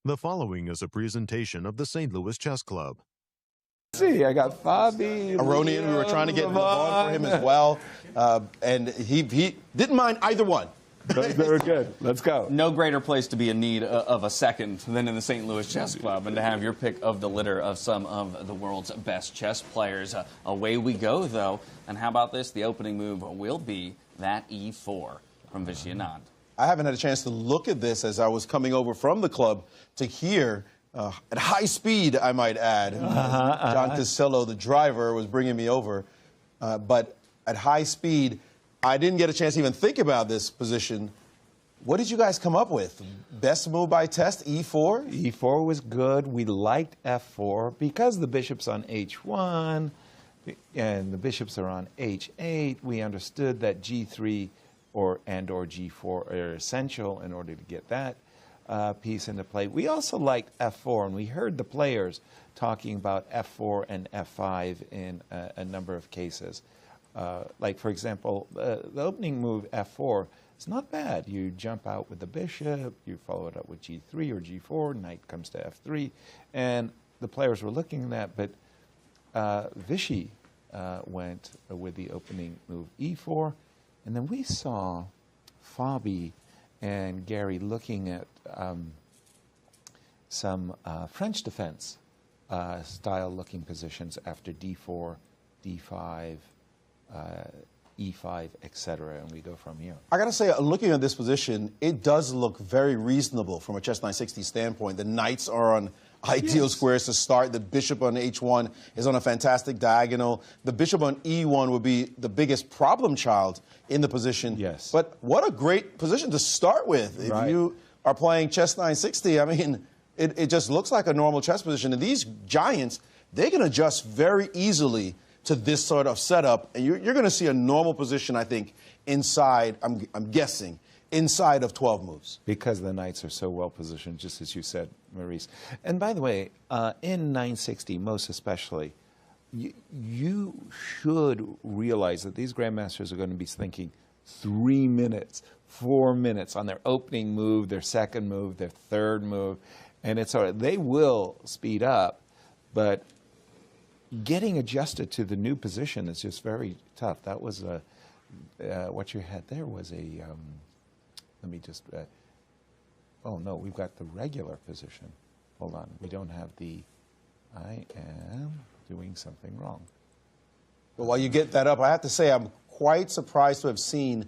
The following is a presentation of the St. Louis Chess Club. See, I got Fabi. Aronian, we were trying to get Levon for him as well, and he didn't mind either one. Those are good. Let's go. No greater place to be in need of a second than in the St. Louis Chess Club, and to have your pick of the litter of some of the world's best chess players. Away we go, though. And how about this? The opening move will be that e4 from Vishy Anand. I haven't had a chance to look at this as I was coming over from the club to hear, at high speed, I might add. John Casello, the driver, was bringing me over. But at high speed, I didn't get a chance to even think about this position. What did you guys come up with? Best move by test, e4? E4 was good. We liked f4 because the bishop's on h1 and the bishops are on h8. We understood that g3 or g4 are essential in order to get that piece into play. We also liked f4, and we heard the players talking about f4 and f5 in a number of cases. Like, for example, the opening move f4 is not bad. You jump out with the bishop, you follow it up with g3 or g4, knight comes to f3, and the players were looking at that, but Vishy went with the opening move e4, and then we saw Fabi and Gary looking at some French defense style looking positions after d4, d5, e5, etc., and we go from here. I got to say, looking at this position, it does look very reasonable from a Chess960 standpoint. The knights are on ideal squares to start. The bishop on h1 is on a fantastic diagonal. The bishop on e1 would be the biggest problem child in the position. Yes. But what a great position to start with. If you are playing Chess960, I mean, it just looks like a normal chess position. And these giants, they can adjust very easily to this sort of setup, and you're going to see a normal position, I think, inside, I'm guessing, inside of 12 moves. Because the knights are so well positioned, just as you said, Maurice. And by the way, in 960, most especially, you should realize that these grandmasters are going to be thinking 3 minutes, 4 minutes on their opening move, their second move, their third move, and it's all right. They will speed up, but getting adjusted to the new position is just very tough. That was what you had there was a, let me just, oh no, we've got the regular position. Hold on, we don't have the, I am doing something wrong. But while you get that up, I have to say I'm quite surprised to have seen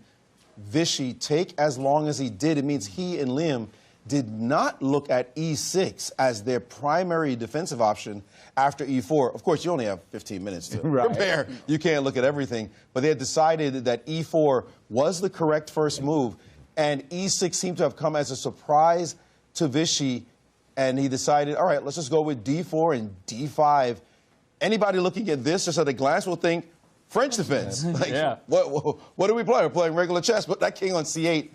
Vishy take as long as he did. It means he and Liam did not look at e6 as their primary defensive option after e4. Of course, you only have 15 minutes to prepare. You can't look at everything. But they had decided that e4 was the correct first move, and e6 seemed to have come as a surprise to Vishy, and he decided, all right, let's just go with d4 and d5. Anybody looking at this just at a glance will think French defense. Like, what are we playing? We're playing regular chess, but that king on c8,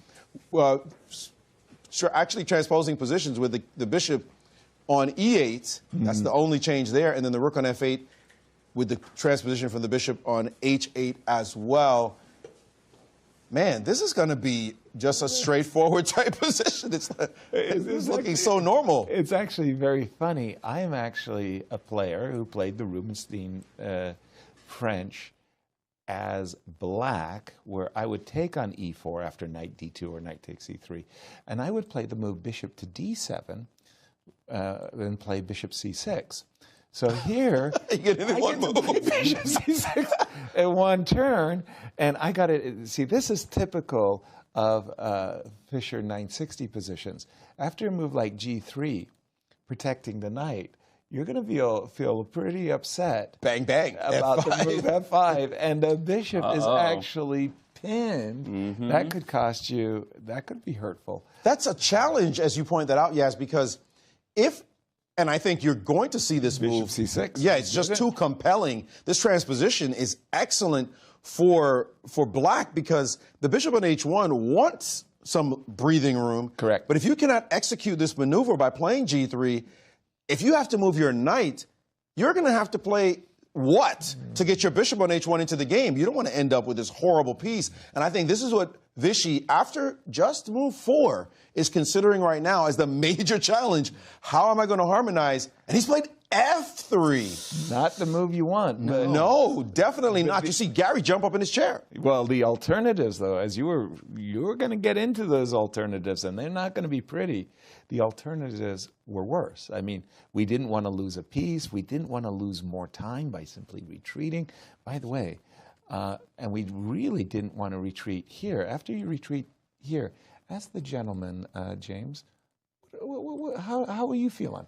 actually transposing positions with the bishop on e8. That's the only change there. And then the rook on f8 with the transposition from the bishop on h8 as well. Man, this is going to be just a straightforward type position. It's looking so normal. It's actually very funny. I am actually a player who played the Rubinstein French as black, where I would take on e4 after knight d2 or knight takes e3, and I would play the move bishop to d7, then play bishop c6. So here, you get it in one move. Bishop c6 in one turn, and I got it. See, this is typical of Fischer 960 positions. After a move like g3, protecting the knight, you're going to feel pretty upset. Bang, bang. About F5. the move f5, and the bishop is actually pinned. That could cost you, that could be hurtful. That's a challenge, as you point that out, Yaz, because if, and I think you're going to see this move. Bishop c6. Yeah, it's just too compelling. This transposition is excellent for black because the bishop on h1 wants some breathing room. Correct. But if you cannot execute this maneuver by playing g3, if you have to move your knight, you're going to have to play what to get your bishop on h1 into the game. You don't want to end up with this horrible piece. And I think this is what Vichy, after just move 4, is considering right now as the major challenge. How am I going to harmonize? And he's played f3. Not the move you want. No, definitely not. You see Gary jump up in his chair. Well, the alternatives, though, as you were going to get into those alternatives, and they're not going to be pretty. The alternatives were worse. I mean, we didn't want to lose a piece. We didn't want to lose more time by simply retreating. By the way, and we really didn't want to retreat here. After you retreat here, ask the gentleman, James, how are you feeling?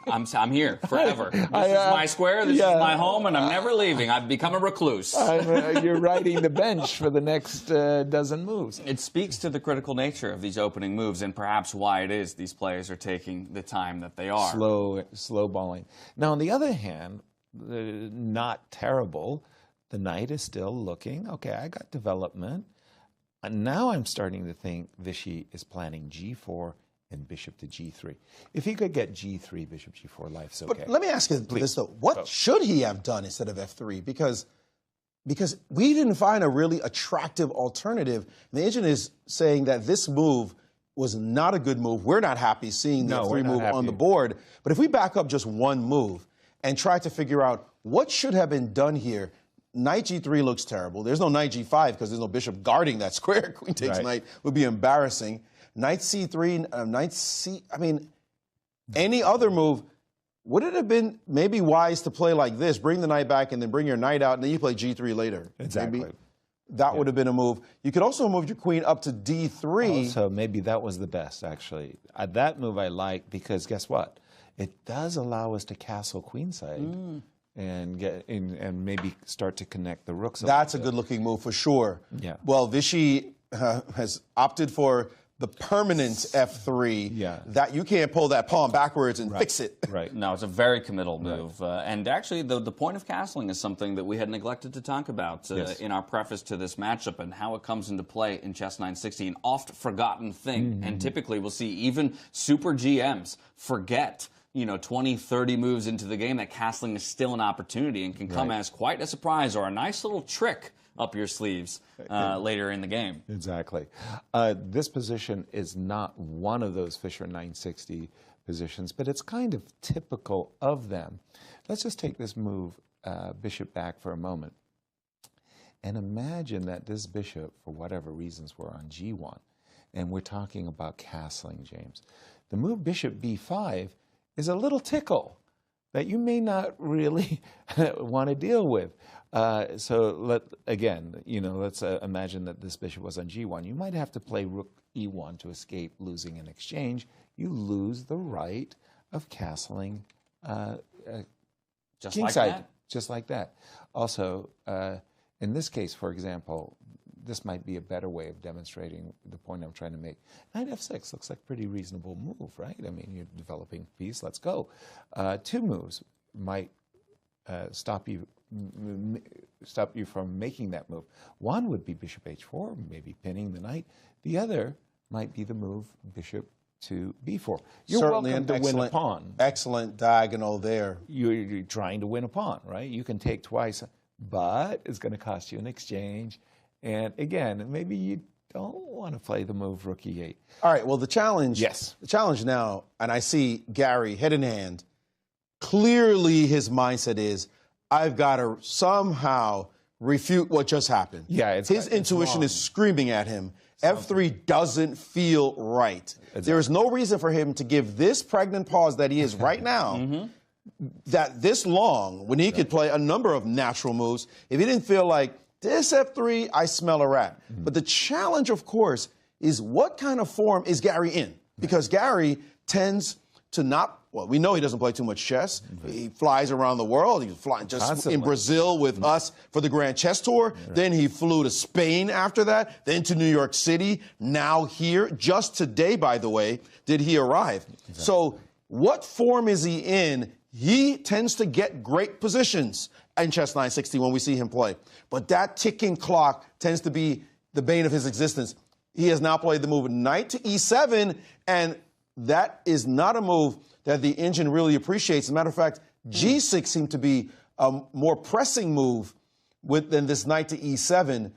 I'm here forever. This is my square, this is my home, and I'm never leaving. I've become a recluse. You're riding the bench for the next dozen moves. It speaks to the critical nature of these opening moves and perhaps why it is these players are taking the time that they are. Slow balling. Now, on the other hand, not terrible. The knight is still looking, okay, I got development. And now I'm starting to think Vichy is planning g4 and bishop to g3. If he could get g3, bishop g4, life's okay. But let me ask you this, though. What should he have done instead of f3? Because we didn't find a really attractive alternative. And the agent is saying that this move was not a good move. We're not happy seeing the f3 move on the board. But if we back up just one move and try to figure out what should have been done here, knight g3 looks terrible. There's no knight g5 because there's no bishop guarding that square. Queen takes knight would be embarrassing. Knight c3, knight c... I mean, any other move, would it have been maybe wise to play like this, bring the knight back and then bring your knight out, and then you play g3 later? Exactly. Maybe that would have been a move. You could also move your queen up to d3. Also, maybe that was the best, actually. That move I like because guess what? It does allow us to castle queenside. And maybe start to connect the rooks. That's a good-looking move for sure. Yeah. Well, Vichy has opted for the permanent f3. Yeah. That you can't pull that pawn backwards and fix it. Right. No, it's a very committal move. And actually, the point of castling is something that we had neglected to talk about in our preface to this matchup and how it comes into play in Chess960, an oft-forgotten thing. And typically, we'll see even super GMs forget 20, 30 moves into the game that castling is still an opportunity and can come as quite a surprise or a nice little trick up your sleeves later in the game. Exactly. This position is not one of those Fisher 960 positions, but it's kind of typical of them. Let's just take this move, bishop back for a moment, and imagine that this bishop, for whatever reasons, were on g1, and we're talking about castling, James. The move bishop b5 is a little tickle that you may not really want to deal with. So let's imagine that this bishop was on g1. You might have to play rook e1 to escape losing an exchange. You lose the right of castling just like that. Just like that. Also, in this case, for example, this might be a better way of demonstrating the point I'm trying to make. Knight f6 looks like a pretty reasonable move, right? I mean, you're developing piece, let's go. Two moves might stop you from making that move. One would be bishop h4, maybe pinning the knight. The other might be the move bishop to b4. You're certainly welcome to win a pawn. Excellent diagonal there. You're trying to win a pawn, right? You can take twice, but it's going to cost you an exchange. And again, maybe you don't want to play the move rook e8. All right, well, the challenge, the challenge now, and I see Gary head in hand, clearly his mindset is, I've got to somehow refute what just happened. Yeah, his intuition is screaming at him. F3 doesn't feel right. Exactly. There is no reason for him to give this pregnant pause that he is right now, that this long, when he could play a number of natural moves, if he didn't feel like, this f3, I smell a rat. But the challenge, of course, is what kind of form is Gary in? Because Gary tends to not, well, we know he doesn't play too much chess. He flies around the world. He's flying just constantly in Brazil with us for the Grand Chess Tour. Then he flew to Spain after that, then to New York City, now here. Just today, by the way, did he arrive. So what form is he in? He tends to get great positions in Chess960 when we see him play. But that ticking clock tends to be the bane of his existence. He has now played the move knight to e7, and that is not a move that the engine really appreciates. As a matter of fact, g6 seemed to be a more pressing move than this knight to e7.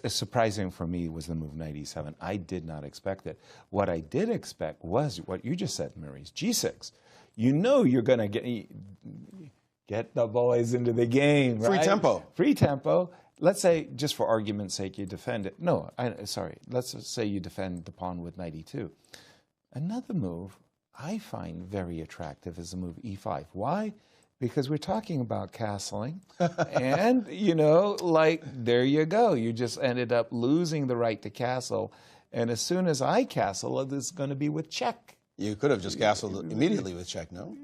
Surprising for me was the move knight e7. I did not expect it. What I did expect was what you just said, Maurice, g6. You know you're going to get the boys into the game, right? Free tempo. Free tempo. Let's say, just for argument's sake, you defend it. No, sorry. Let's say you defend the pawn with knight e2. Another move I find very attractive is the move e5. Why? Because we're talking about castling, and, you know, like, there you go. You just ended up losing the right to castle, and as soon as I castle, it's going to be with check. You could have just castled immediately with check, no?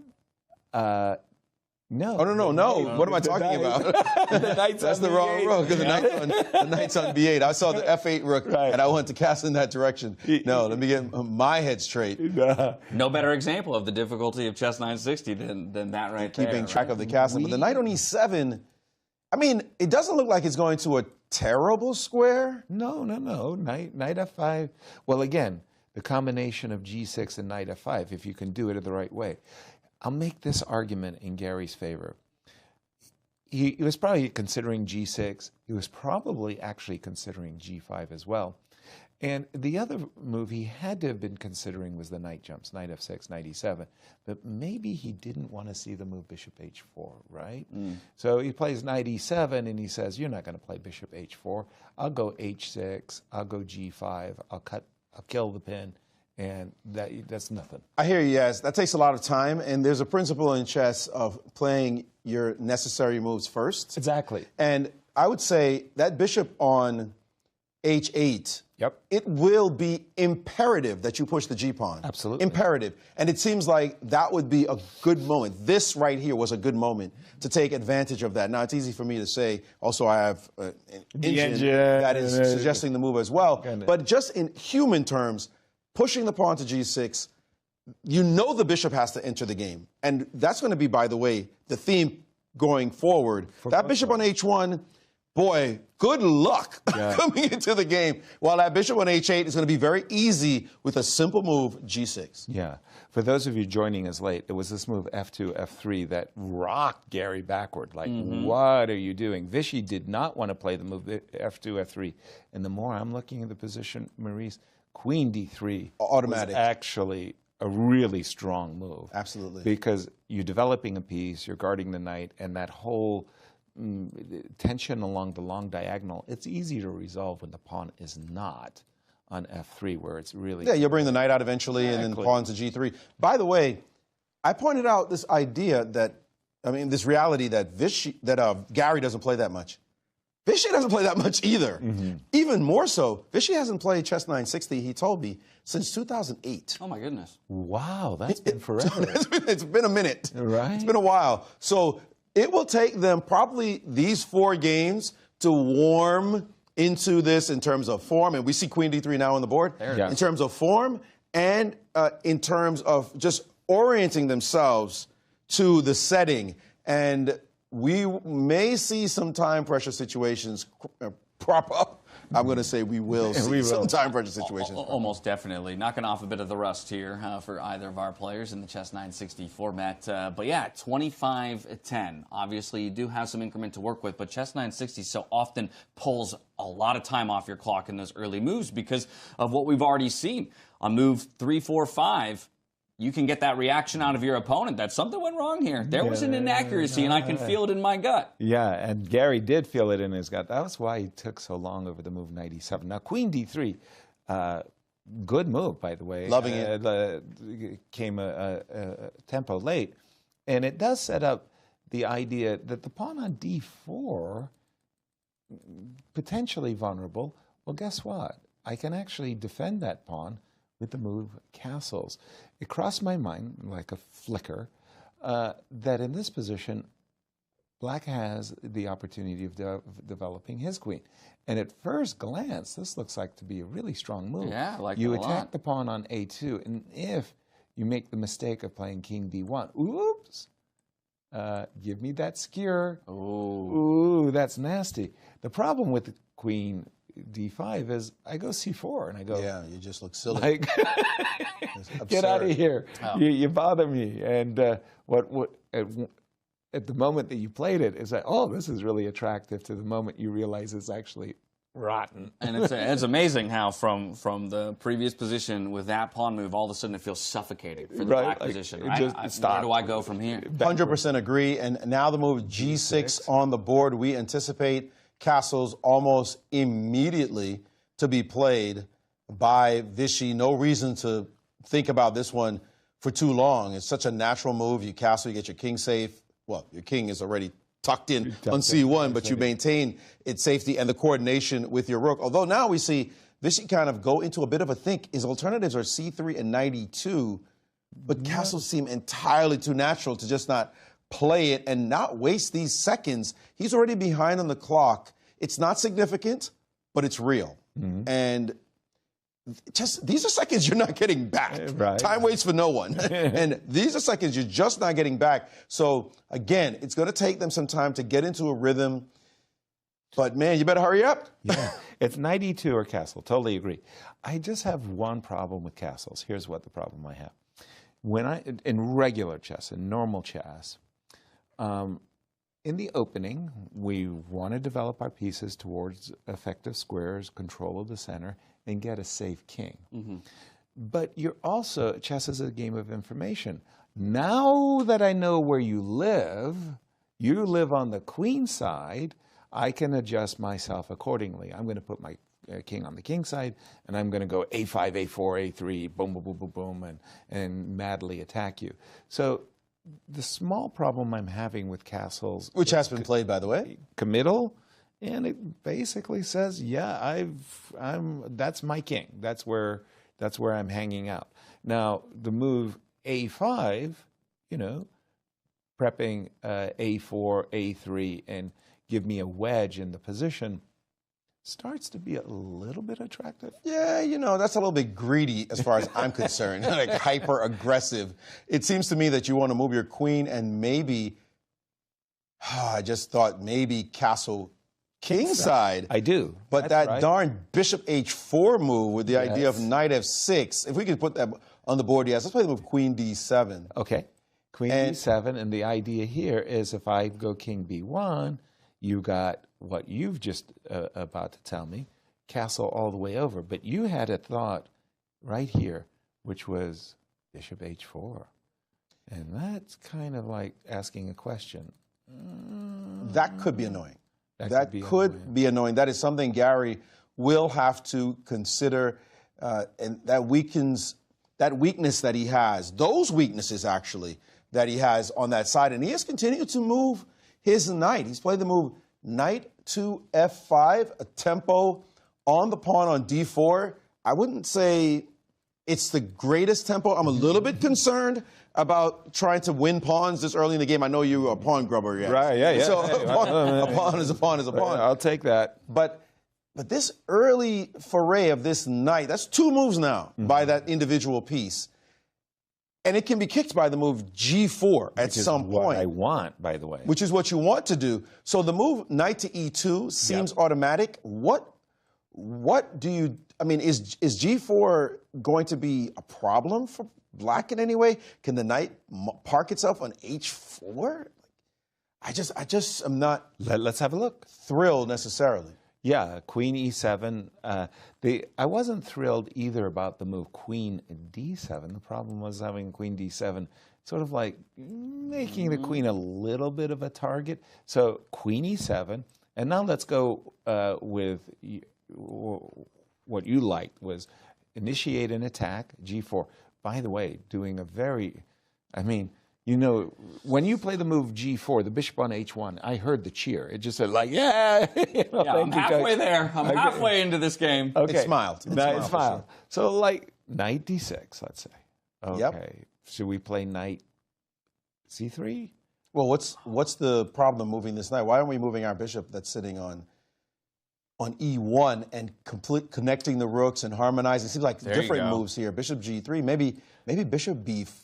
No. Oh, no. What am I talking about? That's the wrong rook, because the knight's on b8. I saw the f8 rook, and I went to cast in that direction. No, let me get my head straight. No better example of the difficulty of Chess960 than that right there. Keeping track of the castling. But the knight on e7, I mean, it doesn't look like it's going to a terrible square. No. Knight f5. Well, again, the combination of g6 and knight f5, if you can do it the right way. I'll make this argument in Gary's favor. He was probably considering g6. He was probably actually considering g5 as well. And the other move he had to have been considering was the knight jumps, knight f6, knight e7. But maybe he didn't want to see the move bishop h4, right? So he plays knight e7, and he says, you're not going to play bishop h4. I'll go h6, I'll go g5, I'll kill the pin. And that's nothing. I hear you, yes. That takes a lot of time, and there's a principle in chess of playing your necessary moves first. Exactly. And I would say that bishop on h8, it will be imperative that you push the g-pawn. Absolutely. Imperative. And it seems like that would be a good moment. This right here was a good moment to take advantage of that. Now, it's easy for me to say, also I have an engine that is suggesting the move as well. But just in human terms, pushing the pawn to g6, you know the bishop has to enter the game. And that's going to be, by the way, the theme going forward. That bishop on h1, boy, good luck coming into the game. While that bishop on h8 is going to be very easy with a simple move, g6. Yeah. For those of you joining us late, it was this move f2, f3 that rocked Gary backward. Like, what are you doing? Vichy did not want to play the move f2, f3. And the more I'm looking at the position, Maurice, queen d3 automatic was actually a really strong move. Absolutely. Because you're developing a piece, you're guarding the knight, and that whole tension along the long diagonal, it's easy to resolve when the pawn is not on f3, where it's really... Yeah, you'll bring the knight out eventually, and then pawn to g3. By the way, I pointed out this idea that, I mean, this reality that Gary doesn't play that much. Vichy doesn't play that much either. Even more so, Vichy hasn't played Chess960, he told me, since 2008. Oh, my goodness. Wow, that's been forever. It's been a minute. Right. It's been a while. So it will take them probably these 4 games to warm into this in terms of form. And we see queen d3 now on the board. In terms of form and in terms of just orienting themselves to the setting. And we may see some time pressure situations prop up. I'm going to say we will see some time pressure situations. Almost definitely. Knocking off a bit of the rust here for either of our players in the Chess960 format. But yeah, 25-10. Obviously, you do have some increment to work with, but Chess960 so often pulls a lot of time off your clock in those early moves because of what we've already seen. On move 3, 4, 5, you can get that reaction out of your opponent that something went wrong here. There was an inaccuracy, and I can feel it in my gut. Yeah, and Gary did feel it in his gut. That was why he took so long over the move knight e7. Now, queen d3, good move, by the way. Loving it. Came a tempo late. And it does set up the idea that the pawn on d4, potentially vulnerable. Well, guess what? I can actually defend that pawn with the move castles. It crossed my mind like a flicker that in this position, Black has the opportunity of developing his queen. And at first glance, this looks like to be a really strong move. Yeah, I like you it a attack lot. the pawn on a2, and if you make the mistake of playing king d1, oops, give me that skewer. Ooh, that's nasty. The problem with the queen d5 is I go c4 and I go, yeah, you just look silly. Like, get out of here. You bother me. And at the moment that you played it, it's like, oh, this is really attractive, to the moment you realize it's actually rotten. And it's amazing how from the previous position with that pawn move, all of a sudden it feels suffocating for the black position. Where do I go from here? 100% agree. And now the move G6 on the board. We anticipate castles almost immediately to be played by Vichy. No reason to think about this one for too long. It's such a natural move. You castle, you get your king safe. Well, your king is already tucked in on C1, but you maintain its safety and the coordination with your rook. Although now we see Vichy kind of go into a bit of a think. His alternatives are C3 and knight E2, but castles seem entirely too natural to just not play it and not waste these seconds. He's already behind on the clock. It's not significant, but it's real. And just these are seconds you're not getting back. Time waits for no one. And these are seconds you're just not getting back. So, again, it's going to take them some time to get into a rhythm. But, man, you better hurry up. Yeah. It's knight E2 or castle. Totally agree. I just have one problem with castles. Here's what the problem I have. In regular chess, in normal chess, in the opening, we want to develop our pieces towards effective squares, control of the center, and get a safe king. But you're also, chess is a game of information. Now that I know where you live on the queen side, I can adjust myself accordingly. I'm going to put my king on the king side, and I'm going to go A5, A4, A3, boom, boom, boom, boom, boom, and madly attack you. So the small problem I'm having with castles, which has been played, by the way, committal, and it basically says, yeah, that's my king. That's where I'm hanging out. Now the move A5, prepping A4, A3, and give me a wedge in the position, starts to be a little bit attractive. Yeah, that's a little bit greedy as far as I'm concerned, like hyper-aggressive. It seems to me that you want to move your queen and maybe, I just thought maybe castle kingside. I do. But that darn bishop H4 move with the idea of knight F6, if we could put that on the board, yes, let's play the move queen D7. Okay, queen D7, and the idea here is if I go king B1, you got what you've just about to tell me, castle all the way over. But you had a thought right here, which was bishop H4. And that's kind of like asking a question. That could be annoying. That could be annoying. That is something Gary will have to consider, and that weakens that weakness that he has, those weaknesses actually that he has on that side. And he has continued to move his knight. He's played the move knight to F5, a tempo on the pawn on D4. I wouldn't say it's the greatest tempo. I'm a little bit concerned about trying to win pawns this early in the game. I know you're a pawn grubber. Yes. Right, yeah. So a pawn is a pawn is a pawn. I'll take that. But this early foray of this knight, that's two moves now by that individual piece. And it can be kicked by the move G4 at some point. What I want, by the way. Which is what you want to do. So the move knight to E2 seems automatic. What do you, I mean, is G4 going to be a problem for black in any way? Can the knight park itself on H4? I just am not. Let's have a look. Thrilled necessarily. Yeah, queen E7. I wasn't thrilled either about the move queen D7. The problem was having queen D7 sort of like making the queen a little bit of a target. So queen E7. And now let's go with what you liked was initiate an attack, G4. By the way, doing a very, I mean, when you play the move G4, the bishop on H1, I heard the cheer. It just said like, yeah. I'm halfway there. I'm halfway into this game. Okay. It smiled. It smiled. So like knight D6, let's say. Okay. Yep. Should we play knight C3? Well, what's the problem moving this knight? Why aren't we moving our bishop that's sitting on E1 and connecting the rooks and harmonizing? It seems like different moves here. Bishop G3, maybe bishop B4.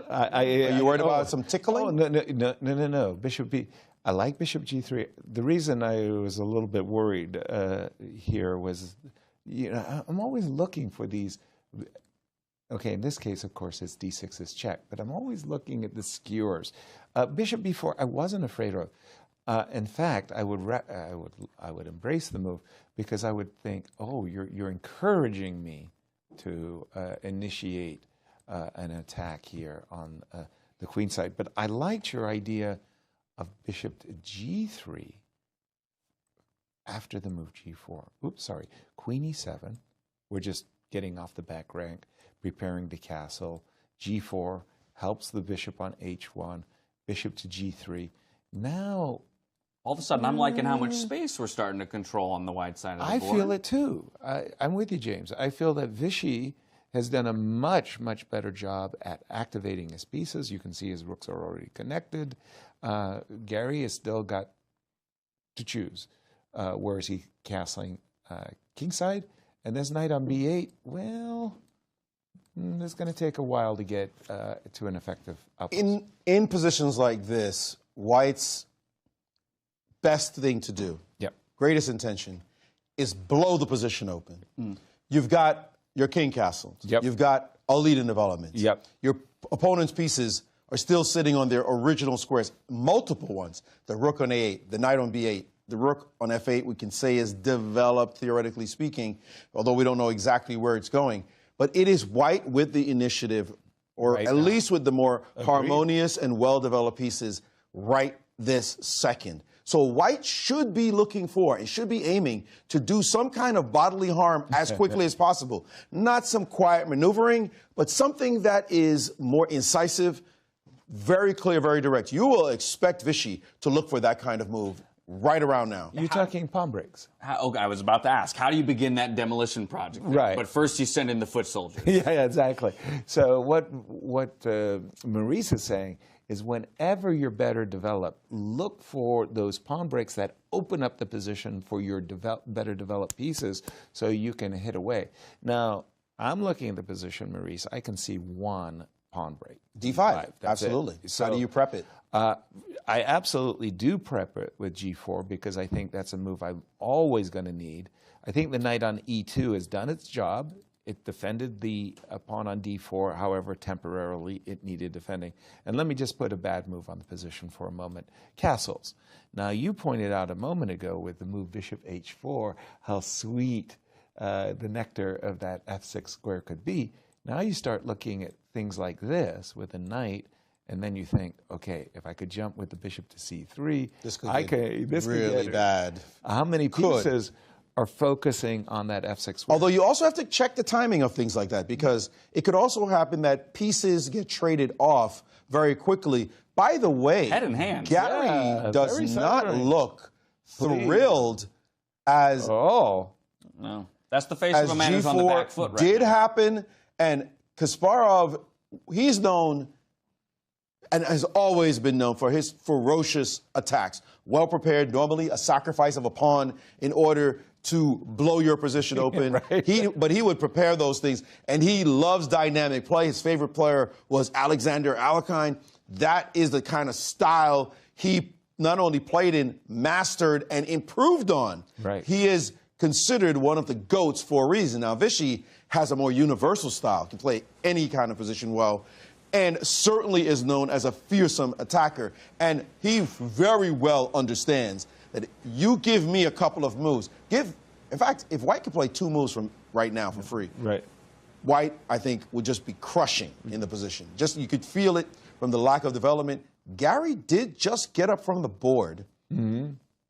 Are you worried about some tickling? Oh, no. Bishop B. I like bishop G3. The reason I was a little bit worried here was, I'm always looking for these. Okay, in this case, of course, it's d6 is check, but I'm always looking at the skewers. Bishop b4, I wasn't afraid of. In fact, I would embrace the move because I would think, oh, you're encouraging me to initiate an attack here on the queen side. But I liked your idea of bishop to g3 after the move g4. Oops, sorry, queen e7. We're just getting off the back rank, preparing to castle. g4 helps the bishop on h1, bishop to g3. Now, all of a sudden, I'm liking how much space we're starting to control on the white side of the board. I feel it too. I'm with you, James. I feel that Vichy has done a much, much better job at activating his pieces. You can see his rooks are already connected. Gary has still got to choose. Where is he castling kingside? And this knight on b8, well, it's going to take a while to get to an effective output. In positions like this, White's best thing to do, greatest intention, is blow the position open. You've got your king castle. You've got a lead in development. Your opponent's pieces are still sitting on their original squares, multiple ones. The rook on a8, the knight on b8, the rook on f8, we can say is developed, theoretically speaking, although we don't know exactly where it's going. But it is White with the initiative, or at least with the more harmonious and well-developed pieces right this second. So White should be looking for, and should be aiming to do some kind of bodily harm as quickly as possible. Not some quiet maneuvering, but something that is more incisive, very clear, very direct. You will expect Vichy to look for that kind of move right around now. You're talking pawn breaks. Okay, I was about to ask, how do you begin that demolition project? Right. But first you send in the foot soldiers. Yeah, exactly. So what Maurice is saying is whenever you're better developed, look for those pawn breaks that open up the position for your better developed pieces so you can hit away. Now, I'm looking at the position, Maurice. I can see one pawn break. D5, absolutely. So, how do you prep it? I absolutely do prep it with g4 because I think that's a move I'm always going to need. I think the knight on e2 has done its job. It defended the pawn on d4, however, temporarily it needed defending. And let me just put a bad move on the position for a moment. Castles. Now, you pointed out a moment ago with the move bishop h4 how sweet the nectar of that f6 square could be. Now you start looking at things like this with a knight, and then you think, okay, if I could jump with the bishop to c3, this could get really bad. How many pieces are focusing on that f6 square? Although you also have to check the timing of things like that, because it could also happen that pieces get traded off very quickly. By the way, head in hand. Gary does not look thrilled as no. That's the face of a man who's on the back foot right did now. happen, and Kasparov, he's known and has always been known for his ferocious attacks. Well prepared, normally a sacrifice of a pawn in order to blow your position open. But he would prepare those things, and he loves dynamic play. His favorite player was Alexander Alekhine. That is the kind of style he not only played in, mastered, and improved on. He is considered one of the GOATs for a reason. Now, Vichy has a more universal style, can play any kind of position well, and certainly is known as a fearsome attacker. And he very well understands that you give me a couple of moves. In fact, if White could play 2 moves from right now for free, White, I think, would just be crushing in the position. Just, you could feel it from the lack of development. Gary did just get up from the board.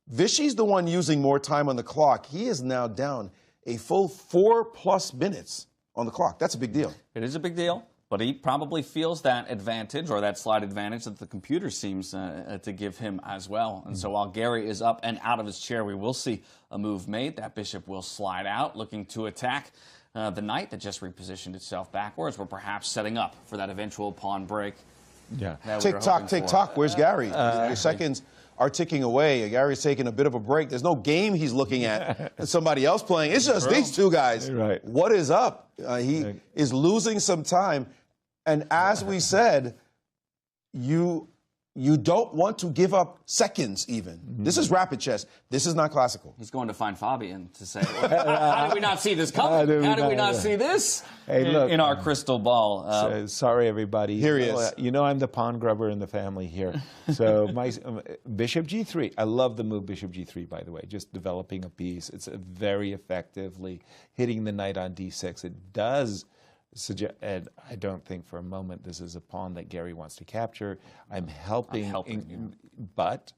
Vichy's the one using more time on the clock. He is now down a full 4+ minutes on the clock. That's a big deal. It is a big deal, but he probably feels that advantage, or that slight advantage that the computer seems to give him as well. And so while Gary is up and out of his chair, we will see a move made. That bishop will slide out, looking to attack the knight that just repositioned itself backwards. We're perhaps setting up for that eventual pawn break. Tick-tock, tick-tock. Where's Gary? Your seconds are ticking away. Gary's taking a bit of a break. There's no game he's looking at and somebody else playing. It's just these two guys. What is up? He is losing some time. And as we said, you You don't want to give up seconds even. This is rapid chess. This is not classical. He's going to find Fabian to say, how did we not see this coming? How did we not see this in our crystal ball? Sorry, everybody. Here he is. You know I'm the pawn grubber in the family here. So my bishop g3. I love the move bishop g3, by the way, just developing a piece. It's very effectively hitting the knight on d6. It does suggest, and I don't think for a moment this is a pawn that Gary wants to capture. I'm helping but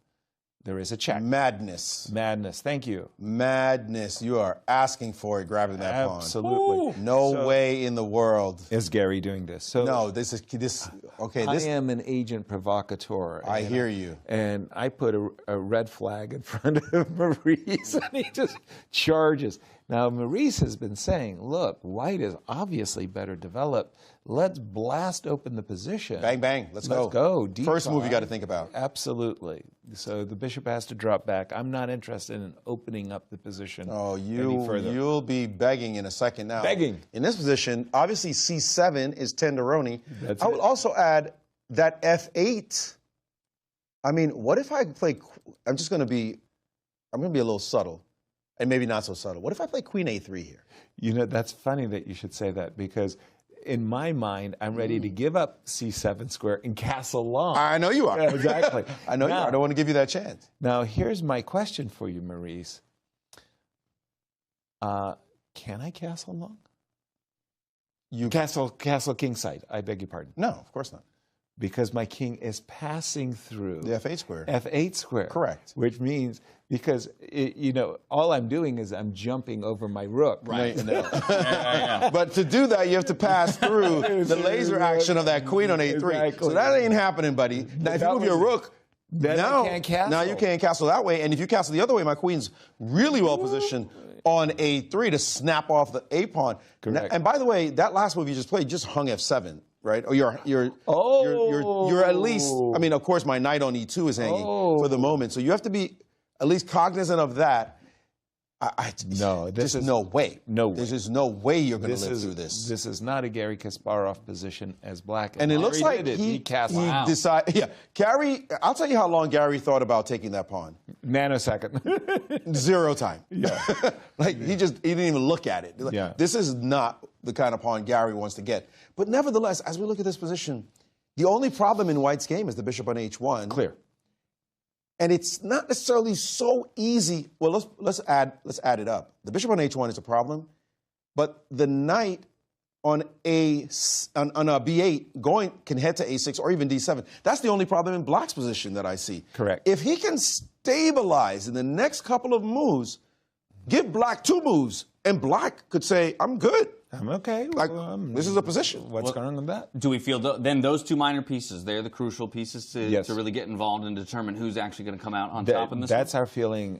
there is a check. Madness. Madness. Thank you. Madness. You are asking for it, grabbing that pawn. Absolutely. No way in the world. Is Gary doing this? So no, this is okay. I am an agent provocateur. I hear you. And I put a red flag in front of Maurice, and he just charges. Now, Maurice has been saying, look, white is obviously better developed. Let's blast open the position. Bang, bang. Let's go. Let's go. D5. First move you got to think about. Absolutely. So the bishop has to drop back. I'm not interested in opening up the position any further. You'll be begging in a second now. Begging. In this position, obviously C7 is tenderoni. That's I would also add that F8. I mean, what if I play, I'm going to be a little subtle. And maybe not so subtle. What if I play queen a3 here? You know, that's funny that you should say that, because in my mind, I'm ready to give up c7 square and castle long. I know you are. Yeah, exactly. I know you are. I don't want to give you that chance. Now, here's my question for you, Maurice. Can I castle long? You castle kingside. I beg your pardon. No, of course not. Because my king is passing through the F8 square. F8 square. Correct. Which means, because, you know, all I'm doing is I'm jumping over my rook. Right. No. But to do that, you have to pass through the laser action of that queen on A3. Exactly. So that ain't happening, buddy. Now, if you move your rook, now you can't castle. Now you can't castle that way. And if you castle the other way, my queen's really well positioned on A3 to snap off the A pawn. Correct. And by the way, that last move you just played just hung F7. Right? Or you're at least, I mean, of course, my knight on E2 is hanging for the moment. So you have to be at least cognizant of that. No, there's no way. No way. There's just no way you're going to live through this. This is not a Gary Kasparov position as black. And it looks like he decided. Yeah, Gary. I'll tell you how long Gary thought about taking that pawn. Nanosecond. 0 time. Yeah. Like he didn't even look at it. Yeah. This is not the kind of pawn Gary wants to get. But nevertheless, as we look at this position, the only problem in White's game is the bishop on H1. Clear. And it's not necessarily so easy. Well, let's add it up. The bishop on H1 is a problem, but the knight on a B8 can head to A6 or even D7. That's the only problem in Black's position that I see. Correct. If he can stabilize in the next couple of moves, give Black 2 moves, and Black could say, I'm good. I'm okay. Like, this is a position. What's going on with that? Do we feel then those 2 minor pieces, they're the crucial pieces to really get involved and determine who's actually going to come out on top in this That's one? our feeling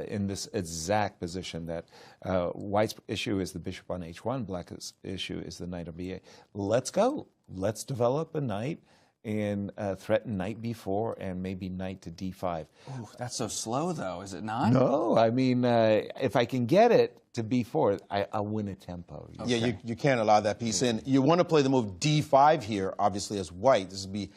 in this exact position, that White's issue is the bishop on H1, Black's issue is the knight on B8. Let's go. Let's develop a knight and threaten knight B4 and maybe knight to D5. Ooh, that's so slow, though, is it not? No, I mean, if I can get it to B4, I'll win a tempo. Okay. Yeah, you can't allow that piece in. You want to play the move D5 here, obviously, as White. This would be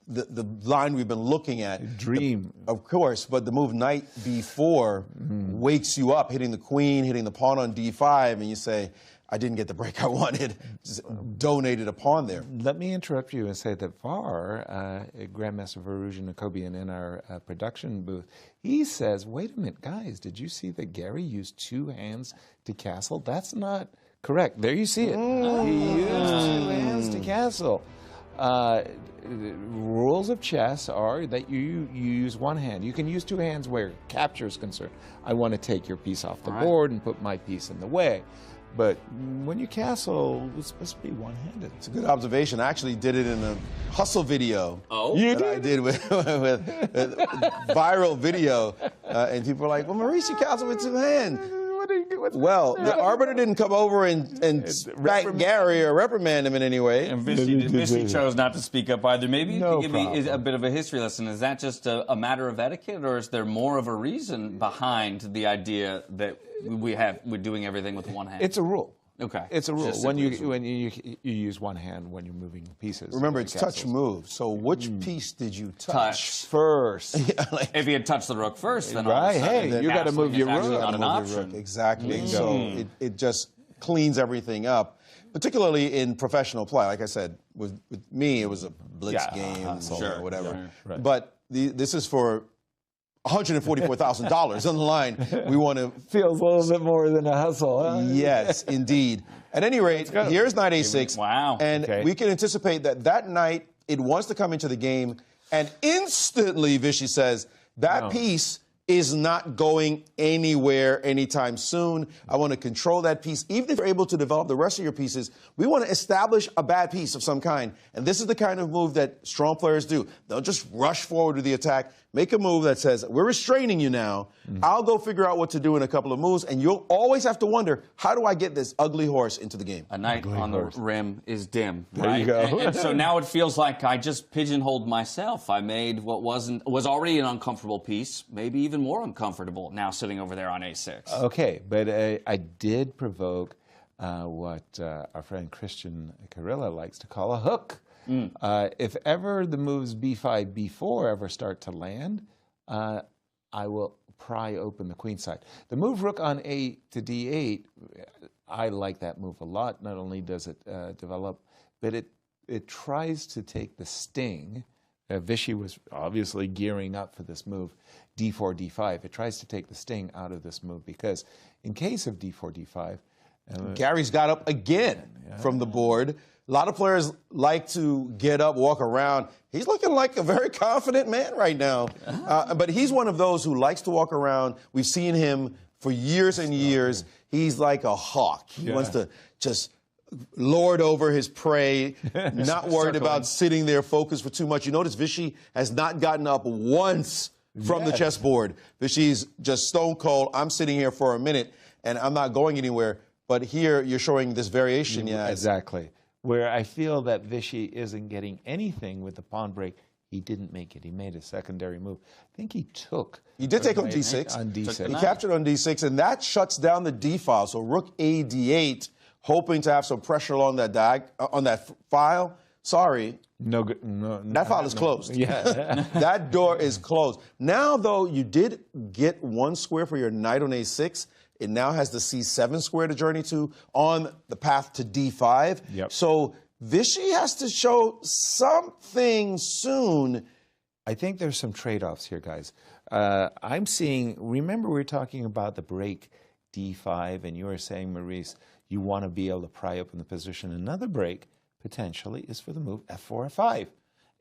the line we've been looking at. Dream. Of course, but the move knight B4 wakes you up, hitting the queen, hitting the pawn on D5, and you say, I didn't get the break I wanted. Just donated a pawn there. Let me interrupt you and say that VAR, Grandmaster Varujan Nakobian in our production booth, he says, wait a minute, guys, did you see that Gary used 2 hands to castle? That's not correct. There you see it. He used 2 hands to castle. Rules of chess are that you use 1 hand. You can use 2 hands where capture is concerned. I want to take your piece off the board and put my piece in the way. But when you castle, it's supposed to be one-handed. It's a good observation. I actually did it in a hustle video. Oh, you did? I did with viral video, and people were like, "Well, Maurice, you castle with 2 hands." Well, the arbiter didn't come over and smack Gary or reprimand him in any way. And Vichy chose not to speak up either. Maybe you can give me a bit of a history lesson. Is that just a matter of etiquette, or is there more of a reason behind the idea that we're doing everything with 1 hand? It's a rule. Okay. It's a rule. Just When simply you use one hand when you're moving pieces. Remember, like it's castles. touch move. So which piece did you touch? Touch. First. If he had touched the rook first, then all of Right, a sudden, hey, you gotta castling move is your actually rook. not an Move your rook, option. exactly. So it just cleans everything up, particularly in professional play. Like I said, with me, it was a blitz game or whatever. Right. But this is for $144,000 on the line. We want to. Feels a little bit more than a hustle, huh? Yes, indeed. At any rate, here's knight a6. Wow. And Okay. we can anticipate that knight, it wants to come into the game, and instantly Vichy says, that piece is not going anywhere anytime soon. I want to control that piece. Even if you're able to develop the rest of your pieces, we want to establish a bad piece of some kind. And this is the kind of move that strong players do. They'll just rush forward to the attack, make a move that says, we're restraining you now. I'll go figure out what to do in a couple of moves, and you'll always have to wonder, how do I get this ugly horse into the game? A knight on the rim is dim. There you go. And so now it feels like I just pigeonholed myself. I made what was already an uncomfortable piece, maybe even more uncomfortable, now sitting over there on a6. Okay, but I did provoke what our friend Christian Carilla likes to call a hook. If ever the moves b5, b4 ever start to land, I will pry open the queen side. The move rook on a to d8, I like that move a lot. Not only does it develop, but it tries to take the sting. Vichy was obviously gearing up for this move, d4, d5. It tries to take the sting out of this move because in case of d4, d5, Gary's got up again from the board. A lot of players like to get up, walk around. He's looking like a very confident man right now. But he's one of those who likes to walk around. We've seen him for years and years. He's like a hawk. He wants to just lord over his prey, not worried about sitting there focused for too much. You notice Vichy has not gotten up once from the chessboard. Vichy's just stone cold. I'm sitting here for a minute, and I'm not going anywhere. But here you're showing this variation. Exactly. Where I feel that Vichy isn't getting anything with the pawn break. He didn't make it. He made a secondary move. I think he took. He did take on d6. On d6. He captured on d6, and that shuts down the d file. So rook a d8, hoping to have some pressure along that on that file. Sorry. No good. No, that file is closed. Yeah. That door is closed. Now, though, you did get one square for your knight on a6. It now has the c7 square to journey to on the path to d5. Yep. So Vichy has to show something soon. I think there's some trade-offs here, guys. I'm seeing, remember we were talking about the break d5, and you were saying, Maurice, you want to be able to pry open the position. Another break, potentially, is for the move f4, f5.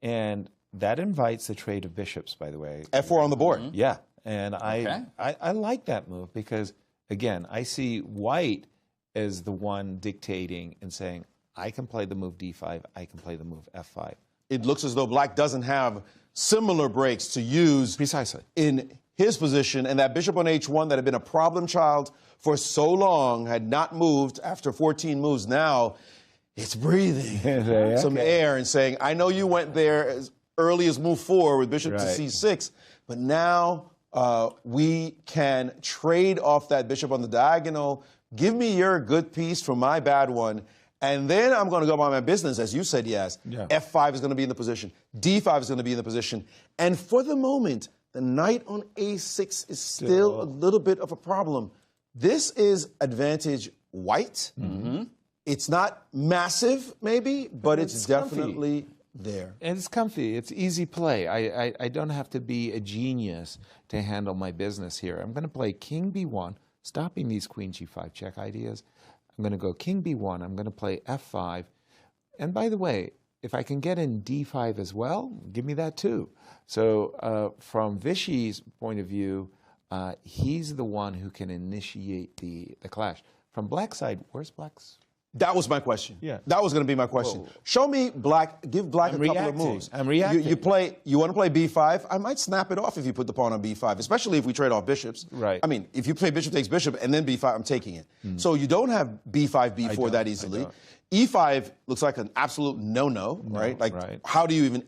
And that invites the trade of bishops, by the way. f4 on the board. Yeah, and I like that move because, again, I see white as the one dictating and saying, I can play the move d5, I can play the move f5. It looks as though black doesn't have similar breaks to use Precisely. in his position, and that bishop on h1 that had been a problem child for so long had not moved after 14 moves. Now it's breathing some air and saying, I know you went there as early as move 4 with bishop to c6, but now we can trade off that bishop on the diagonal. Give me your good piece for my bad one, and then I'm going to go about my business, as you said, yes. Yeah. f5 is going to be in the position. d5 is going to be in the position. And for the moment, the knight on a6 is still a little bit of a problem. This is advantage white. Mm-hmm. It's not massive, maybe, but it's definitely there. And it's comfy. It's easy play. I don't have to be a genius to handle my business here. I'm going to play king b1, stopping these queen g5 check ideas. I'm going to go king b1. I'm going to play f5. And by the way, if I can get in d5 as well, give me that too. So from Vichy's point of view, he's the one who can initiate the clash. From black's side, where's black's? That was my question. Yeah. That was going to be my question. Whoa. Show me black, give black a couple of moves. I'm reacting. You want to play b5? I might snap it off if you put the pawn on b5, especially if we trade off bishops. Right. I mean, if you play bishop takes bishop and then b5, I'm taking it. So you don't have b5, b4 that easily. e5 looks like an absolute no-no, right? Like, how do you even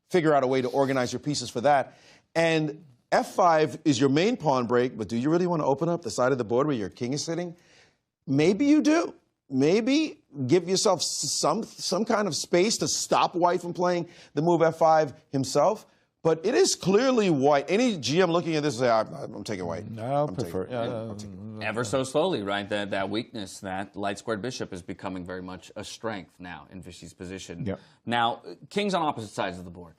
figure out a way to organize your pieces for that? And f5 is your main pawn break, but do you really want to open up the side of the board where your king is sitting? maybe you do. Maybe give yourself some kind of space to stop White from playing the move F5 himself. But it is clearly White. Any GM looking at this say, I'm taking White. No, I prefer. Ever so slowly, right? That weakness, that light squared bishop is becoming very much a strength now in Vishy's position. Yep. Now, kings on opposite sides of the board.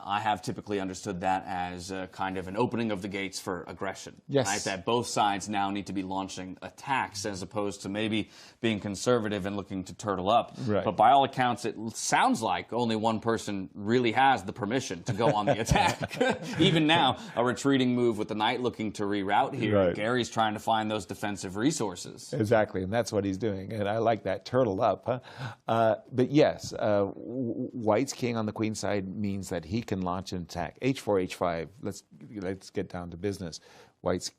I have typically understood that as kind of an opening of the gates for aggression. Yes. Right? That both sides now need to be launching attacks as opposed to maybe being conservative and looking to turtle up. Right. But by all accounts, it sounds like only one person really has the permission to go on the attack. Even now, a retreating move with the knight looking to reroute here. Right. Gary's trying to find those defensive resources. Exactly, and that's what he's doing. And I like that turtle up. Huh? But yes, White's king on the queen side means that he can launch an attack. H4, H5. Let's get down to business. White's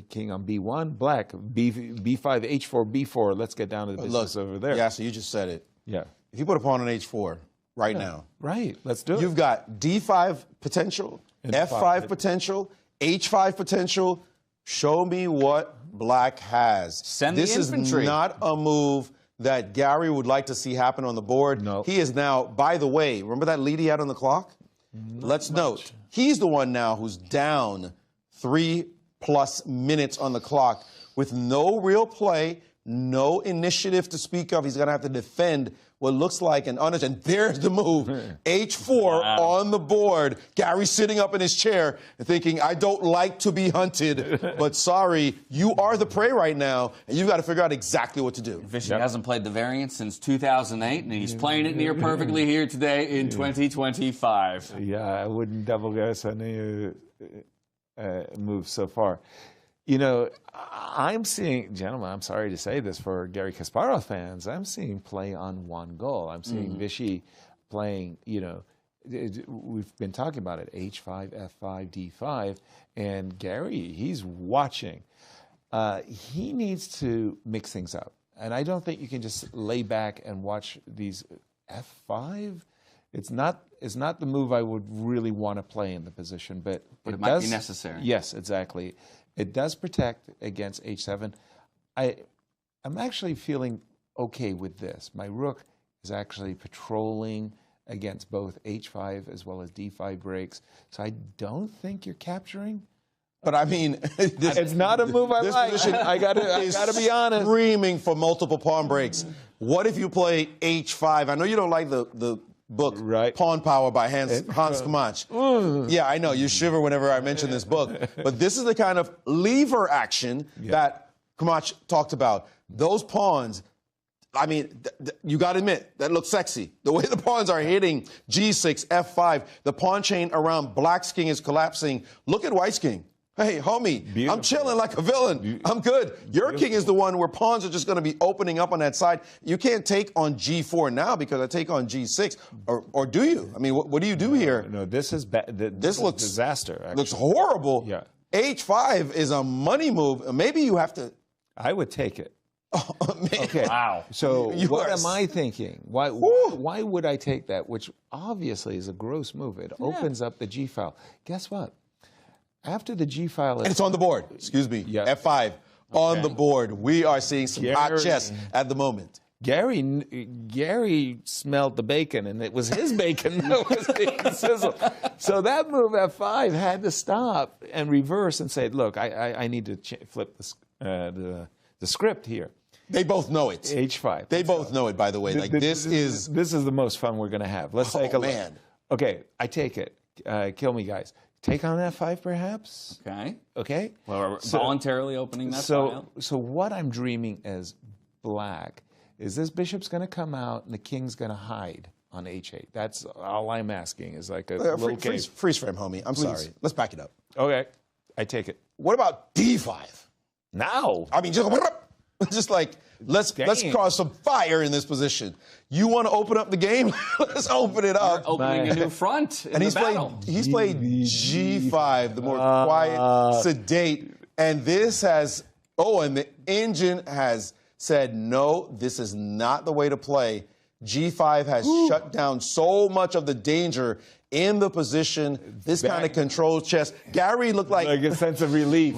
king on B1. Black B5, H4, B4. Let's get down to the business over there. Yeah, so you just said it. Yeah. If you put a pawn on H4 right now. Right, let's do it. You've got D5 potential, And F5 potential, H5 potential. Show me what Black has. Send the This infantry. is not a move that Gary would like to see happen on the board. No. He is now, by the way, remember that lead he had on the clock? Let's note, he's the one now who's down 3+ minutes on the clock with no real play, no initiative to speak of. He's going to have to defend what looks like an honest, and there's the move. H4 on the board. Gary sitting up in his chair and thinking, I don't like to be hunted, but sorry, you are the prey right now, and you've got to figure out exactly what to do. Vishy hasn't played the variant since 2008, and he's playing it near perfectly here today in 2025. Yeah, I wouldn't double guess any moves so far. You know, I'm seeing, gentlemen, I'm sorry to say this for Gary Kasparov fans, I'm seeing play on one goal. I'm seeing Vishy playing, you know, we've been talking about it, H5, F5, D5, and Gary, he's watching. He needs to mix things up. And I don't think you can just lay back and watch these F5. It's not the move I would really want to play in the position, but it might be necessary. Yes, exactly. It does protect against H7. I'm actually feeling okay with this. My rook is actually patrolling against both H5 as well as D5 breaks. So I don't think you're capturing. But I mean, It's not a move I like. I gotta be honest. Screaming for multiple pawn breaks. What if you play H5? I know you don't like the book, right. Pawn Power by Hans Kemach. Yeah, I know. You shiver whenever I mention this book. But this is the kind of lever action that Kemach talked about. Those pawns, I mean, you got to admit, that looks sexy. The way the pawns are hitting G6, F5, the pawn chain around Black's king is collapsing. Look at White's king. Hey, homie, Beautiful. I'm chilling like a villain. I'm good. Your king is the one where pawns are just going to be opening up on that side. You can't take on G4 now because I take on G6. Or do you? I mean, what do you do here? No, this is bad. This looks disaster. Actually. Looks horrible. Yeah. H5 is a money move. Maybe you have to. I would take it. Oh, man. Okay. Wow. So You what are am I thinking? Why would I take that? Which obviously is a gross move. It opens up the G file. Guess what? After the G file is... And it's on the board. Excuse me. Yeah. F5 on the board. We are seeing some hot chess at the moment. Gary smelled the bacon, and it was his bacon that was being sizzled. So that move F5 had to stop and reverse and say, look, I need to flip the script here. They both know it. H5. They both know it, by the way. Like this is the most fun we're going to have. Let's take a look. Man. Okay, I take it. Kill me, guys. Take on F5, perhaps? Okay. Okay? Well, we're voluntarily opening that file. So what I'm dreaming as Black is this bishop's going to come out and the king's going to hide on H8. That's all I'm asking is like a little cave. Freeze frame, homie. I'm sorry. Let's back it up. Okay, I take it. What about D5? Now? I mean, just like, let's cause some fire in this position. You want to open up the game? Let's open it up. Opening a new front in And the he's battle. played G5, the more quiet, sedate. And this has, and the engine has said, no, this is not the way to play. G5 has shut down so much of the danger in the position, this kind of controlled chess. Gary looked like a sense of relief.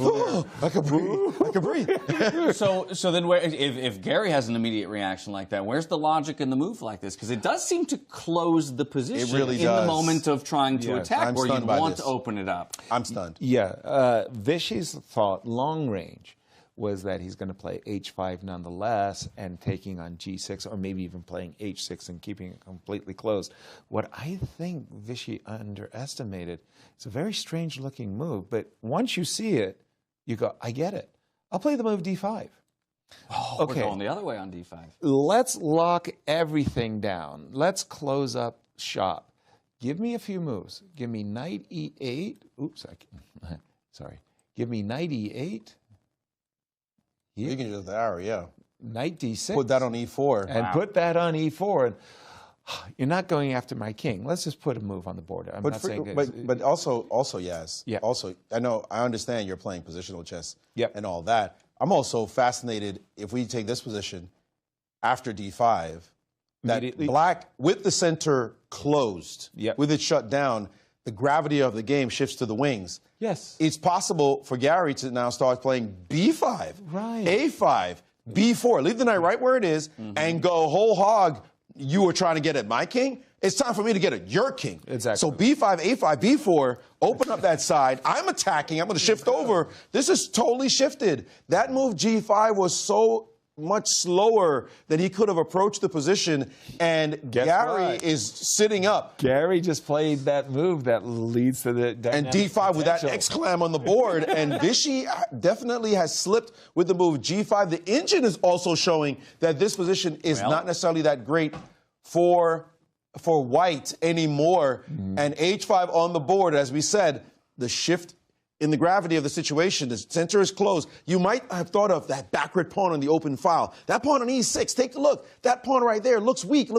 I can breathe. I can breathe. So then if Gary has an immediate reaction like that, where's the logic in the move like this? Because it does seem to close the position really in does. the moment of trying to attack, I'm where you stunned by want this. to open it up. I'm stunned. Yeah, Vichy's thought, long range, was that he's going to play h5 nonetheless and taking on g6, or maybe even playing h6 and keeping it completely closed. What I think Vichy underestimated, it's a very strange looking move, but once you see it, you go, I get it. I'll play the move d5. Oh, okay. We're going the other way on d5. Let's lock everything down. Let's close up shop. Give me a few moves. Give me knight e8. Oops, sorry. Give me knight e8. You can just the arrow, yeah. Knight d6. Put that on e4. And put that on e4. And you're not going after my king. Let's just put a move on the board. I'm not saying but also, Yaz. Yeah. Also, I understand you're playing positional chess Yep. and all that. I'm also fascinated if we take this position after d5, that black with the center closed, Yep. with it shut down, the gravity of the game shifts to the wings. Yes. It's possible for Gary to now start playing b5, Right. a5, b4. Leave the knight right where it is and go whole hog. You were trying to get at my king. It's time for me to get at your king. Exactly. So b5, a5, b4, open up that side. I'm attacking. I'm going to shift over. This is totally shifted. That move g5 was so much slower than he could have approached the position, and Gary is sitting up. Gary just played that move that leads to the And d5 with that exclam on the board, and Vichy definitely has slipped with the move g5. The engine is also showing that this position is not necessarily that great for white anymore. And h5 on the board, as we said, the shift in the gravity of the situation, the center is closed. You might have thought of that backward pawn on the open file. That pawn on e6, take a look. That pawn right there looks weak,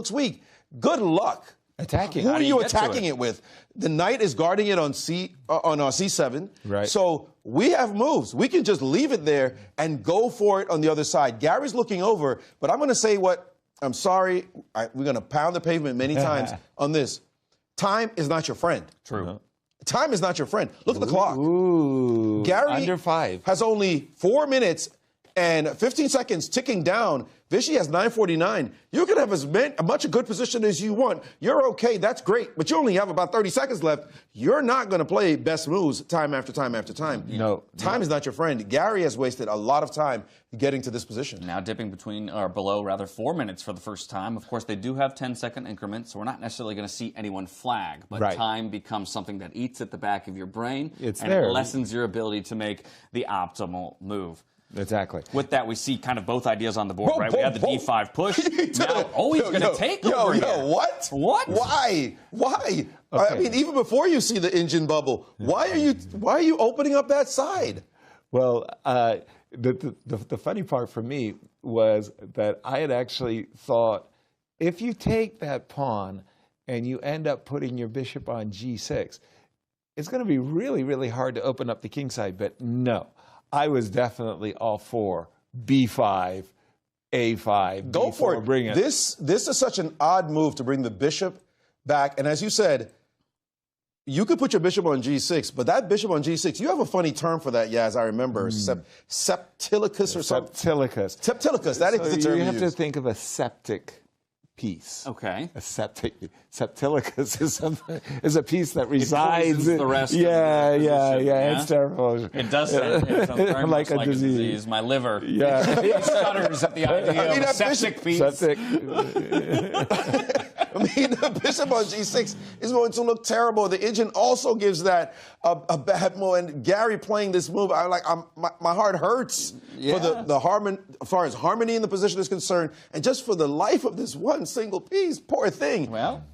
Good luck. Attacking. Who How are do you get to attacking it with? The knight is guarding it on c7. Right. So we have moves. We can just leave it there and go for it on the other side. Gary's looking over, but I'm going to say I'm sorry. We're going to pound the pavement many times on this. Time is not your friend. True. Time is not your friend. Look at the clock. Ooh, Gary under 5. has only 4 minutes and 15 seconds ticking down. Vichy has 9:49. You can have as much a good position as you want. You're okay. That's great. But you only have about 30 seconds left. You're not going to play best moves time after time after time. No. Time is not your friend. Gary has wasted a lot of time getting to this position. Now dipping between, or below, rather, 4 minutes for the first time. Of course, they do have 10-second increments, so we're not necessarily going to see anyone flag. But time becomes something that eats at the back of your brain. It's and there. It lessens your ability to make the optimal move. Exactly. With that, we see kind of both ideas on the board, right? Whoa, we have the d5 push. Now, he's going to take over here. What? What? Why? Okay. I mean, even before you see the engine bubble, why are you opening up that side? Well, the funny part for me was that I had actually thought, if you take that pawn and you end up putting your bishop on g6, it's going to be really, really hard to open up the king side. But no, I was definitely all for b5, a5, Go b4, for it. Bring it. This is such an odd move to bring the bishop back. And as you said, you could put your bishop on g6, but that bishop on g6, you have a funny term for that, Yaz, I remember. Septilicus or something? Septilicus. Septilicus, that is the term you have to use. think of a septic piece. Okay. A septilicus is a piece that resides in the rest of yeah, the position, yeah. It's terrible. It does sound very much like a disease. My liver shudders at the idea of a septic piece. Septic. I mean, the bishop on g6 is going to look terrible. The engine also gives that a bad move. And Gary playing this move, my heart hurts for the harmony, as far as harmony in the position is concerned, and just for the life of this one single piece. Poor thing. Well,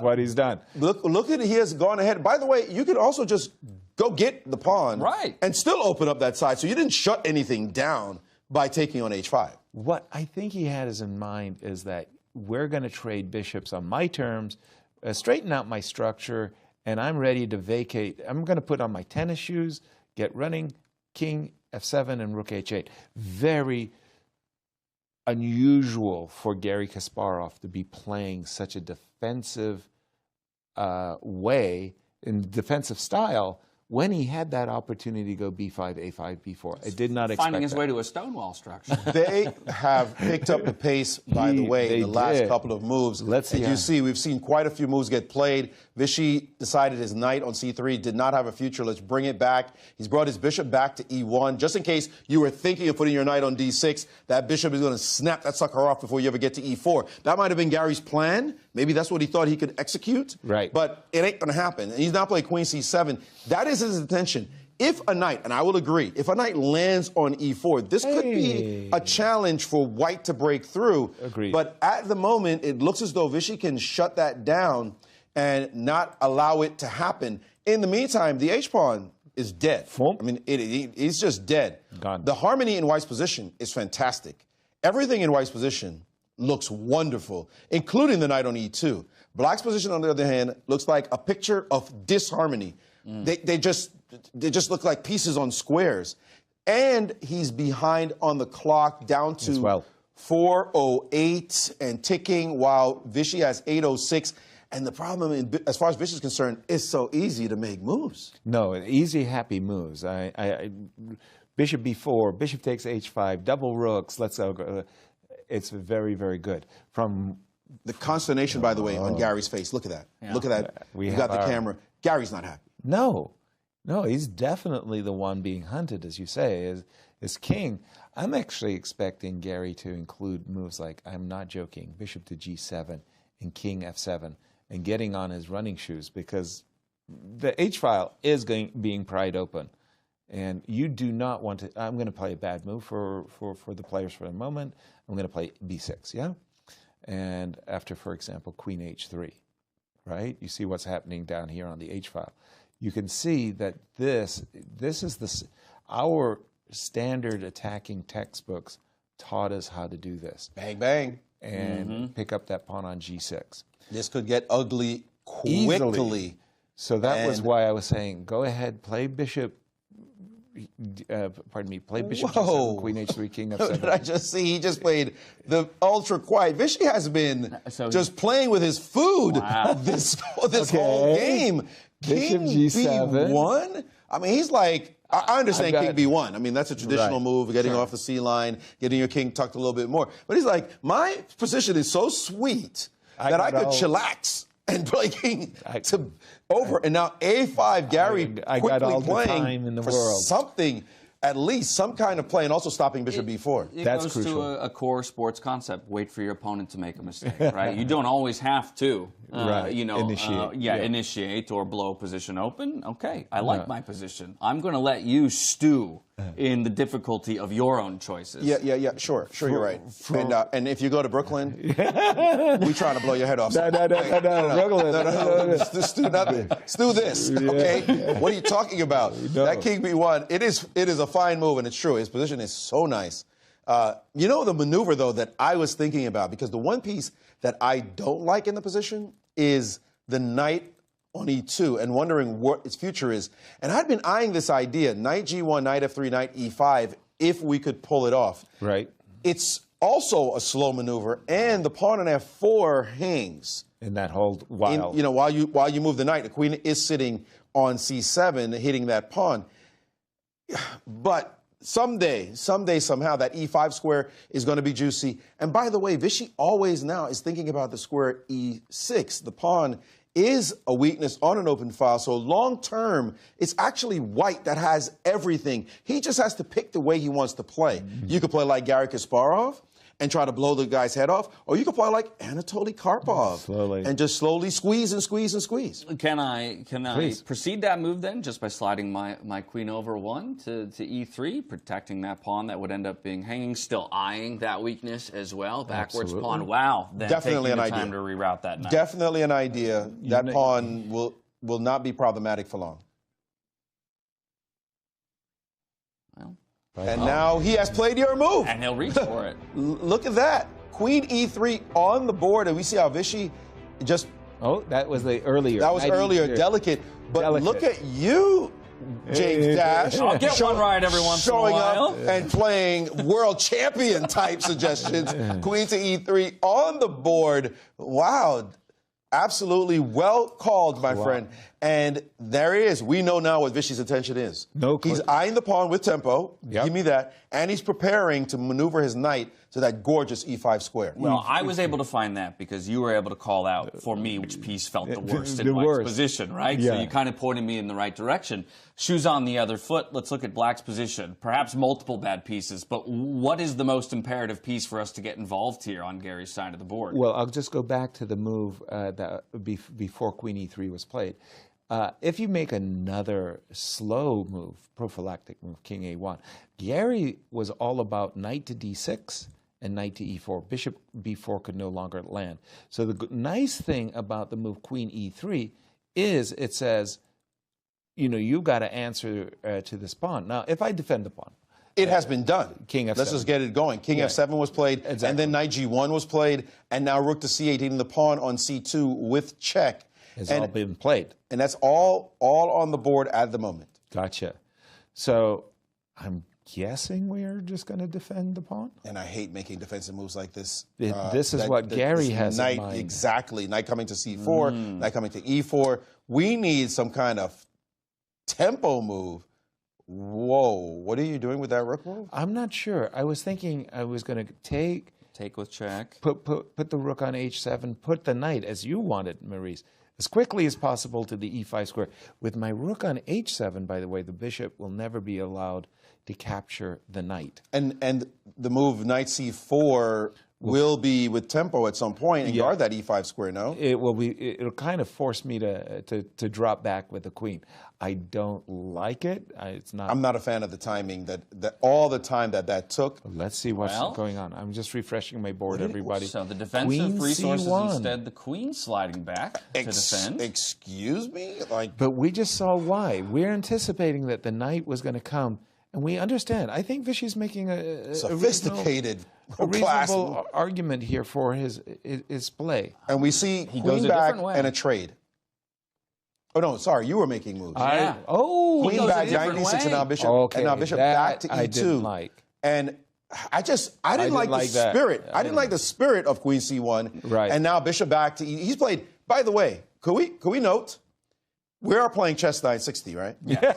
what he's done. Look at it. He has gone ahead. By the way, you can also just go get the pawn and still open up that side. So you didn't shut anything down by taking on h5. What I think he had in mind is that we're going to trade bishops on my terms, straighten out my structure, and I'm ready to vacate. I'm going to put on my tennis shoes, get running, king f7 and rook h8. Very unusual for Gary Kasparov to be playing such a defensive way in defensive style when he had that opportunity to go b5, a5, b4. I did not expect Finding his that. way to a Stonewall structure. They have picked up the pace, by the way, in the last couple of moves. Let's see. As you see, we've seen quite a few moves get played. Vichy decided his knight on c3 did not have a future. Let's bring it back. He's brought his bishop back to e1. Just in case you were thinking of putting your knight on d6, that bishop is going to snap that sucker off before you ever get to e4. That might have been Gary's plan. Maybe that's what he thought he could execute. Right. But it ain't going to happen. And he's not playing queen c7. That is his intention. If a knight, and I will agree, if a knight lands on e4, this could be a challenge for white to break through. Agreed. But at the moment, it looks as though Vichy can shut that down and not allow it to happen. In the meantime, the h-pawn is dead. I mean, he's just dead. Gone. The harmony in white's position is fantastic. Everything in white's position looks wonderful, including the knight on e2. Black's position, on the other hand, looks like a picture of disharmony. They just look like pieces on squares. And he's behind on the clock down to 4:08 and ticking, while Vichy has 8:06. And the problem, as far as Vichy is concerned, it's so easy to make moves. No, easy, happy moves. Bishop b4, bishop takes h5, double rooks. Let's go. It's very, very good. From the consternation, by the way, on Gary's face. Look at that. Yeah. Look at that. We got the camera. Gary's not happy. No, he's definitely the one being hunted, as you say, as king. I'm actually expecting Gary to include moves like, I'm not joking, bishop to g7 and king f7, and getting on his running shoes, because the h-file is being pried open. And you do not want to, I'm going to play a bad move for the players for the moment. I'm going to play b6, yeah? And after, for example, queen h3, right? You see what's happening down here on the h-file. You can see that this is our standard attacking textbooks taught us how to do this. Bang, bang. And pick up that pawn on g6. This could get ugly quickly. Easily. So that was why I was saying, go ahead, play bishop, play bishop g7, queen h3, king f7. What did I just see? He just played the ultra quiet. Vichy has been just playing with his food this whole game. Bishop King g7. b1? I mean, he's like, I understand king b1. I mean, that's a traditional move, getting off the c line, getting your king tucked a little bit more. But he's like, my position is so sweet that I could chillax and play king to over. And now a5, Gary quickly playing in the for world. something, at least some kind of play, and also stopping bishop b4. It That's goes crucial. to a core sports concept. Wait for your opponent to make a mistake, right? You don't always have to, initiate or blow position open. Okay, I like my position. I'm going to let you stew in the difficulty of your own choices. Yeah, sure, you're right. And if you go to Brooklyn, we trying to blow your head off. No, Brooklyn. Stew this, okay? What are you talking about? That king b1, it is a fine move, and it's true. His position is so nice. You know the maneuver, though, that I was thinking about, because the one piece that I don't like in the position is the knight on e2 and wondering what its future is. And I'd been eyeing this idea, knight g1, knight f3, knight e5, if we could pull it off. Right. It's also a slow maneuver, and the pawn on f4 hangs. In that hold while while you move the knight, the queen is sitting on c7, hitting that pawn. But someday, somehow, that e5 square is going to be juicy. And by the way, Vichy always now is thinking about the square e6. The pawn is a weakness on an open file, so long term, it's actually white that has everything. He just has to pick the way he wants to play. You could play like Garry Kasparov and try to blow the guy's head off, or you could play like Anatoly Karpov and just slowly squeeze and squeeze and squeeze. Can I proceed that move then, just by sliding my queen over one to e3, protecting that pawn that would end up being hanging, still eyeing that weakness as well, backwards pawn? Wow, then definitely an idea. Time to reroute that knight. Definitely an idea. That pawn will not be problematic for long. And now he has played your move. And he'll reach for it. Look at that. Queen e3 on the board, and we see how Vichy just... Oh, that was the earlier. That was earlier, delicate. But look at you, James Dash. I'll get one right every once in a while. Showing up and playing world champion type suggestions. Queen to e3 on the board. Wow. Absolutely well called, my friend. And there he is. We know now what Vishy's intention is. He's eyeing the pawn with tempo. Yep. Give me that. And he's preparing to maneuver his knight to that gorgeous e5 square. Well, I was able to find that because you were able to call out for me which piece felt the worst in White's position, right? Yeah. So you kind of pointed me in the right direction. Shoes on the other foot. Let's look at Black's position. Perhaps multiple bad pieces, but what is the most imperative piece for us to get involved here on Gary's side of the board? Well, I'll just go back to the move that before Queen E3 was played. If you make another slow move, prophylactic move, King A1, Gary was all about knight to D6 and knight to E4. Bishop B4 could no longer land. So the nice thing about the move Queen E3 is it says, you know, you've got to answer to this pawn. Now, if I defend the pawn, it has been done. King F7. Let's just get it going. King F7 was played, and then knight G1 was played, and now rook to C8, hitting the pawn on C2 with check. It's all been played. And that's all on the board at the moment. Gotcha. So I'm guessing we're just going to defend the pawn? And I hate making defensive moves like this. This is what Gary has in mind. Exactly. Knight coming to C4, knight coming to E4. We need some kind of tempo move. Whoa. What are you doing with that rook move? I'm not sure. I was thinking I was going to take with check. Put the rook on H7, put the knight, as you wanted, Maurice, as quickly as possible to the E5 square. With my rook on H7, by the way, the bishop will never be allowed to capture the knight. And the move knight C4 will be with tempo at some point and guard that E5 square, no? It will be. It'll kind of force me to drop back with the queen. I don't like it. It's not. I'm not a fan of the timing that all the time that took. Let's see what's going on. I'm just refreshing my board, everybody. So the defensive resources instead, the queen sliding back to defend. Excuse me? But we just saw why. We're anticipating that the knight was going to come. And we understand. I think Vishy's making a sophisticated, reasonable argument here for his play. And we see queen back and a trade. Oh no, sorry, you were making moves. Queen back, knight D6, and now bishop, and now bishop back to E2. I didn't like. And I didn't like the spirit. I didn't like the spirit of Queen C1. Right. And now bishop back to E. He's played. By the way, could we note? We are playing Chess960, right? Yeah.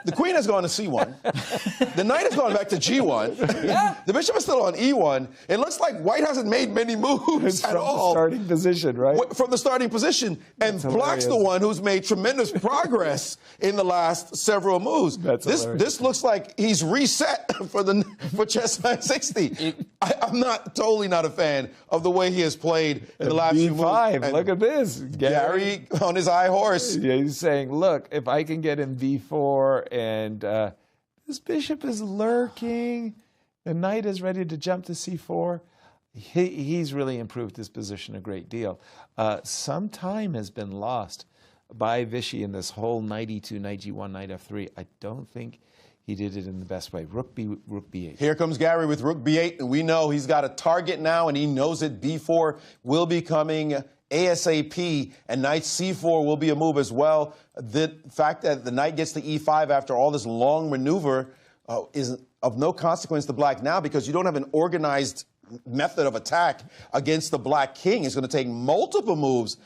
The queen has gone to C1. The knight has gone back to G1. Yeah. The bishop is still on E1. It looks like White hasn't made many moves at all. From the starting position, right? From the starting position. And Black's the one who's made tremendous progress in the last several moves. This looks like he's reset for Chess960. I'm totally not a fan of the way he has played in the last few moves. Look at this. Gary on his high horse. Yeah, he's saying, look, if I can get him B4 and this bishop is lurking, the knight is ready to jump to C4, he's really improved his position a great deal. Some time has been lost by Vishy in this whole knight E2, knight G1, knight F3. I don't think he did it in the best way. Rook B8. Here comes Gary with rook B8, and we know he's got a target now, and he knows it. B4 will be coming ASAP, and knight C4 will be a move as well. The fact that the knight gets to E5 after all this long maneuver is of no consequence to Black now, because you don't have an organized method of attack against the Black king. It's going to take multiple moves.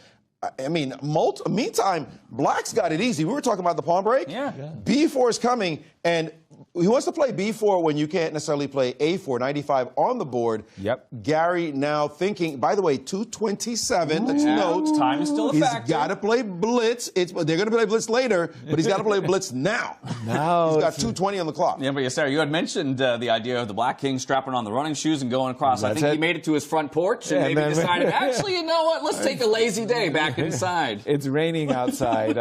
I mean, meantime, Black's got it easy. We were talking about the pawn break. Yeah. B4 is coming, and he wants to play B4 when you can't necessarily play A4, 95 on the board. Yep. Gary now thinking, by the way, 227, let's note. Time is still a factor. He's got to play blitz. They're going to play blitz later, but he's got to play blitz now. Now he's got 2:20 on the clock. Yeah, but yes, Sarah, you had mentioned the idea of the Black king strapping on the running shoes and going across. I think he made it to his front porch and maybe decided, actually, you know what, let's take a lazy day back inside. It's raining outside.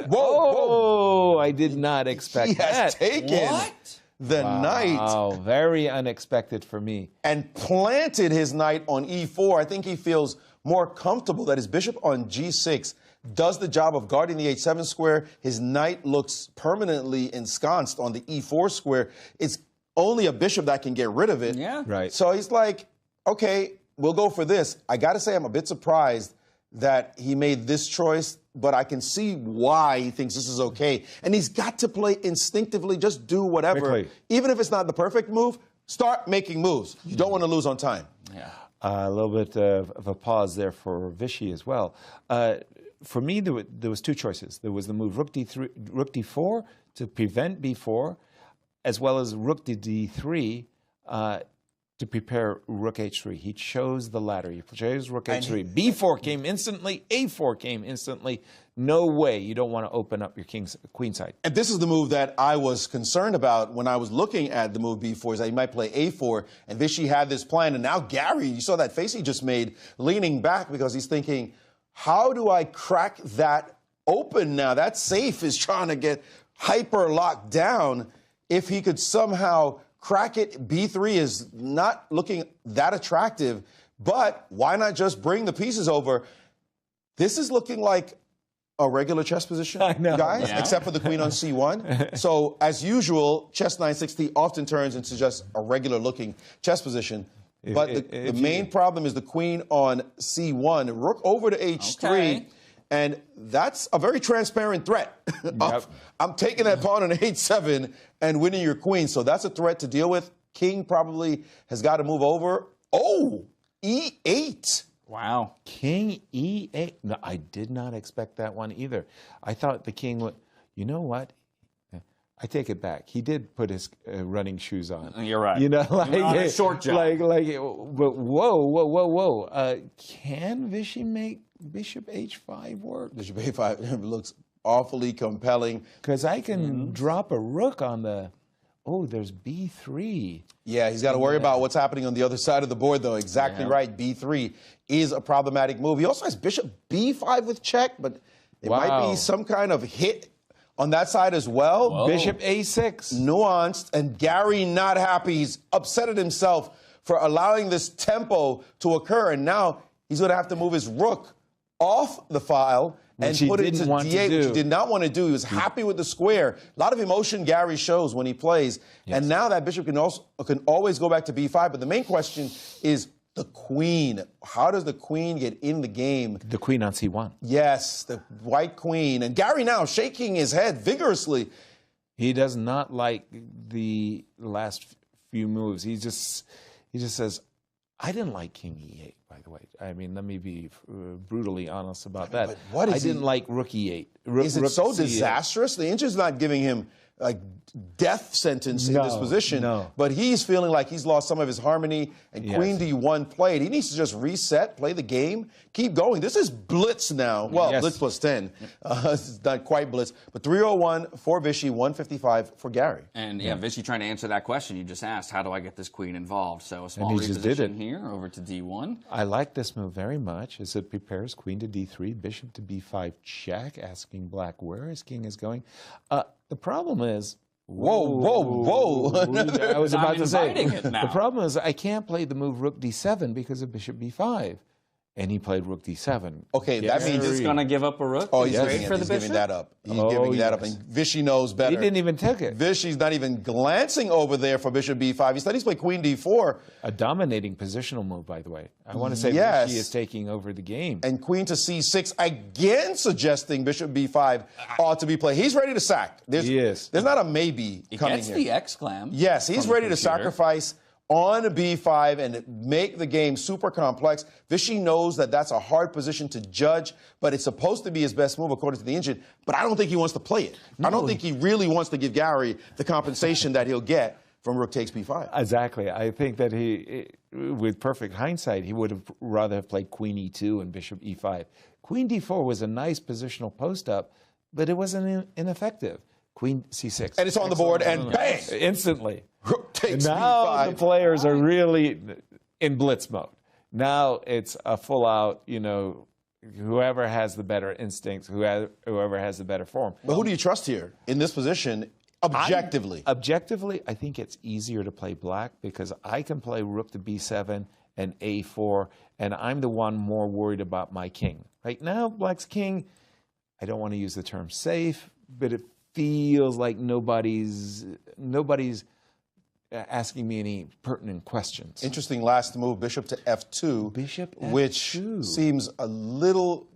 Whoa, I did not expect that. He has taken the knight. Wow, very unexpected for me. And planted his knight on E4. I think he feels more comfortable that his bishop on G6 does the job of guarding the H7 square. His knight looks permanently ensconced on the E4 square. It's only a bishop that can get rid of it. Yeah. Right. So he's like, okay, we'll go for this. I got to say, I'm a bit surprised that he made this choice, but I can see why he thinks this is okay. And he's got to play instinctively, just do whatever. Quickly. Even if it's not the perfect move, start making moves. You don't want to lose on time. Yeah. A little bit of a pause there for Vichy as well. For me, there was two choices. There was the move rook d4 to prevent b4, as well as rook to d3 to prepare rook h3. He chose the latter. He chose rook h3. b4 came instantly. a4 came instantly. No way. You don't want to open up your queen side. And this is the move that I was concerned about when I was looking at the move b4, is that he might play a4, and Vichy had this plan. And now Gary, you saw that face he just made, leaning back because he's thinking, how do I crack that open now? That safe is trying to get hyper locked down. If he could somehow crack it, b3 is not looking that attractive, but why not just bring the pieces over? This is looking like a regular chess position, guys, except for the queen on c1. So, as usual, Chess960 often turns into just a regular-looking chess position. But the main problem is the queen on c1, rook over to h3, and that's a very transparent threat. I'm taking that pawn on h7 and winning your queen, so that's a threat to deal with. King probably has got to move over. Oh, e8. Wow. King e8. No, I did not expect that one either. I thought the king would, you know what? I take it back. He did put his running shoes on. You're right. You know, like a short jump. But whoa. Can Vichy make bishop h5 work? Bishop a5 looks awfully compelling. Because I can drop a rook on the... Oh, there's b3. Yeah, he's got to worry about what's happening on the other side of the board, though. Exactly right. b3 is a problematic move. He also has bishop b5 with check, but it might be some kind of hit on that side as well. Whoa. Bishop a6. Nuanced, and Gary not happy. He's upset at himself for allowing this tempo to occur, and now he's going to have to move his rook off the file and put it to d8, which he did not want to do. He was happy with the square. A lot of emotion Gary shows when he plays. Yes. And now that bishop can always go back to b5. But the main question is the queen. How does the queen get in the game? The queen on c1. Yes, the white queen. And Gary now shaking his head vigorously. He does not like the last few moves. He just says, I didn't like king e8, by the way. I mean, let me be brutally honest about that. But what is I didn't like rook e8. Is it so disastrous? The inch is not giving him like death sentence in this position. No. But he's feeling like he's lost some of his harmony, and queen d1 played. He needs to just reset, play the game, keep going. This is blitz now. Well, blitz plus 10. It's not quite blitz. But 301 for Vichy, 155 for Gary. And Vichy trying to answer that question you just asked. How do I get this queen involved? So a small reposition here over to d1. I like this move very much as it prepares queen to d3, bishop to b5 check, asking black where his king is going. The problem is, whoa. I was about to say, the problem is I can't play the move rook d7 because of bishop b5. And he played rook d7. Okay, that means he's going to give up a rook. Oh, he's giving that up. He's giving that up. And Vichy knows better. He didn't even take it. Vichy's not even glancing over there for bishop b5. He said he's played queen d4. A dominating positional move, by the way. I want to say Vichy is taking over the game. And queen to c6, again suggesting bishop b5 ought to be played. He's ready to sack. There's not a maybe coming here. He gets the exclam. Yes, he's ready to sacrifice on b5 and make the game super complex. Vichy knows that that's a hard position to judge, but it's supposed to be his best move according to the engine. But I don't think he wants to play it. No. I don't think he really wants to give Gary the compensation that he'll get from rook takes b5. Exactly. I think that he, with perfect hindsight, he would have rather have played queen e2 and bishop e5. Queen d4 was a nice positional post-up, but it wasn't ineffective. Queen c6. And it's on the board, and bang! Instantly. Rook takes now b5. The players are really in blitz mode. Now it's a full-out, whoever has the better instincts, whoever has the better form. But who do you trust here in this position, objectively? Objectively, I think it's easier to play black because I can play rook to b7 and a4, and I'm the one more worried about my king. Right now, black's king, I don't want to use the term safe, but it feels like nobody's asking me any pertinent questions. Interesting last move, bishop to f2. Bishop f2. Which seems a little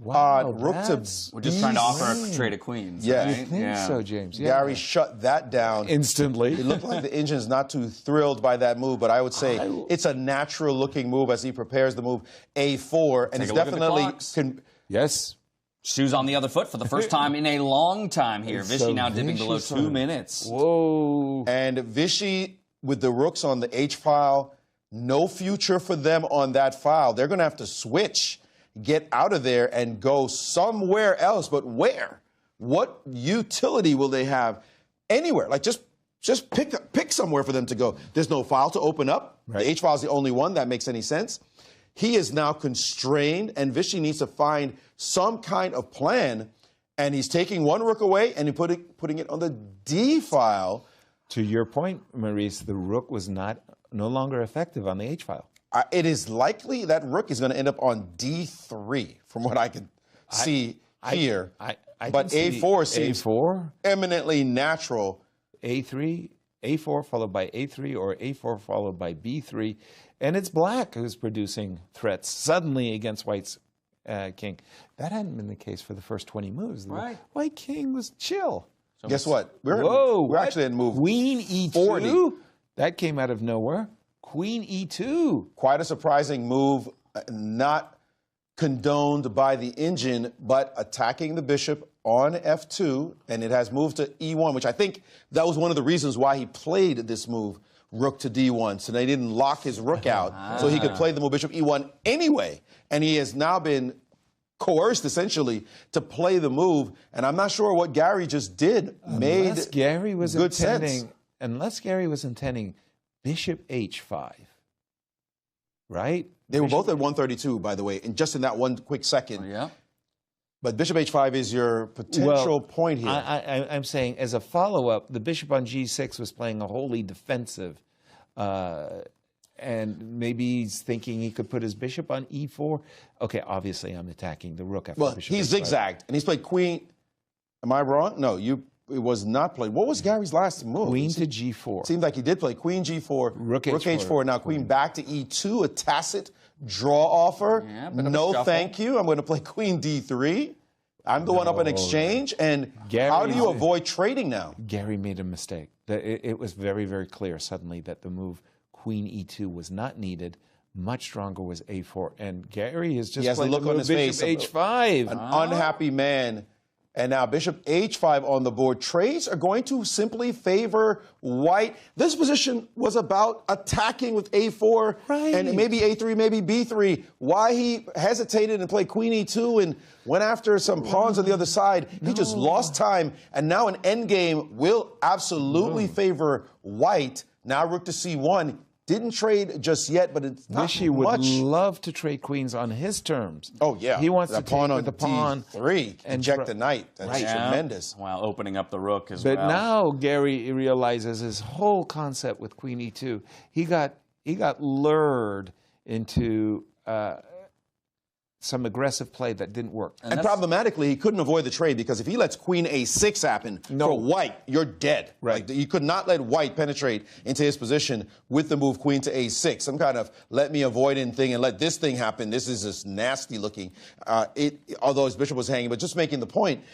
Wow, rook to We're just trying to offer a B6. trade of queens. Yeah. right? I think so, James. Yeah. Gary shut that down. Instantly. It looked like the engine's not too thrilled by that move, but I would say it's a natural-looking move as he prepares the move A4, and it's a look at the definitely clocks. Yes. Shoes on the other foot for the first time in a long time here. Vichy So now dipping below Vichy's 2 on. minutes. Whoa. And Vichy with the rooks on the H file, no future for them on that file. They're going to have to switch, get out of there, and go somewhere else. But where? What utility will they have anywhere? Like just pick somewhere for them to go. There's no file to open up. Right. The H file is the only one that makes any sense. He is now constrained, and Vichy needs to find some kind of plan. And he's taking one rook away, and putting it on the D file. To your point, Maurice, the rook was no longer effective on the H file. It is likely that rook is going to end up on D3, from what I can see here. But A4 seems A4, eminently natural. A3, A4 followed by A3, or A4 followed by B3. And it's black who's producing threats suddenly against white's king. That hadn't been the case for the first 20 moves. The Right. white king was chill. Guess what? We're actually in move Queen E2? 40. That came out of nowhere. Queen E2. Quite a surprising move, not condoned by the engine, but attacking the bishop on F2, and it has moved to E1, which I think that was one of the reasons why he played this move, rook to D1, so they didn't lock his rook out, so he could play the move bishop E1 anyway, and he has now been coerced, essentially, to play the move, and I'm not sure what Gary just did Unless Gary was good sense. Unless Gary was intending bishop H5, right? They were both at 132, by the way, and just in that one quick second. Yeah. But bishop H5 is your potential point here. I'm saying, as a follow-up, the bishop on G6 was playing a wholly defensive, and maybe he's thinking he could put his bishop on E4. Okay, obviously I'm attacking the rook after Well, bishop he H5. zigzagged, and he's played queen. Am I wrong? No, it was not played. What was Gary's last move? Queen to G4. Seemed like he did play queen G4, Rook H4. Now queen back to E2, a tacit draw offer. Yeah, bit of a No, shuffle. thank you. I'm going to play queen D3. I'm the one up in exchange. And Gary- how do you avoid trading now? Gary made a mistake. It was very, very clear suddenly that the move queen E2 was not needed. Much stronger was A4. And Gary has just He has a played look the on move his face bishop of H5. An unhappy man. And now bishop H5 on the board. Trades are going to simply favor white. This position was about attacking with A4 Right. and maybe A3, maybe B3. Why he hesitated and played queen E2 and went after some pawns on the other side. He just lost time. And now an endgame will absolutely favor white. Now rook to C1. Didn't trade just yet, but it's not Vichy would much. love to trade queens on his terms. Oh, yeah. He wants that to pawn take on with the pawn. D3, and eject the knight. That's Right. tremendous. While opening up the rook as But well. now Gary realizes his whole concept with queen E2. He got lured into some aggressive play that didn't work. And problematically, he couldn't avoid the trade because if he lets queen A6 happen for white, you're dead. Right. Like, you could not let white penetrate into his position with the move queen to A6. Some kind of let me avoid in thing and let this thing happen. This is just nasty looking. Although his bishop was hanging, but just making the point.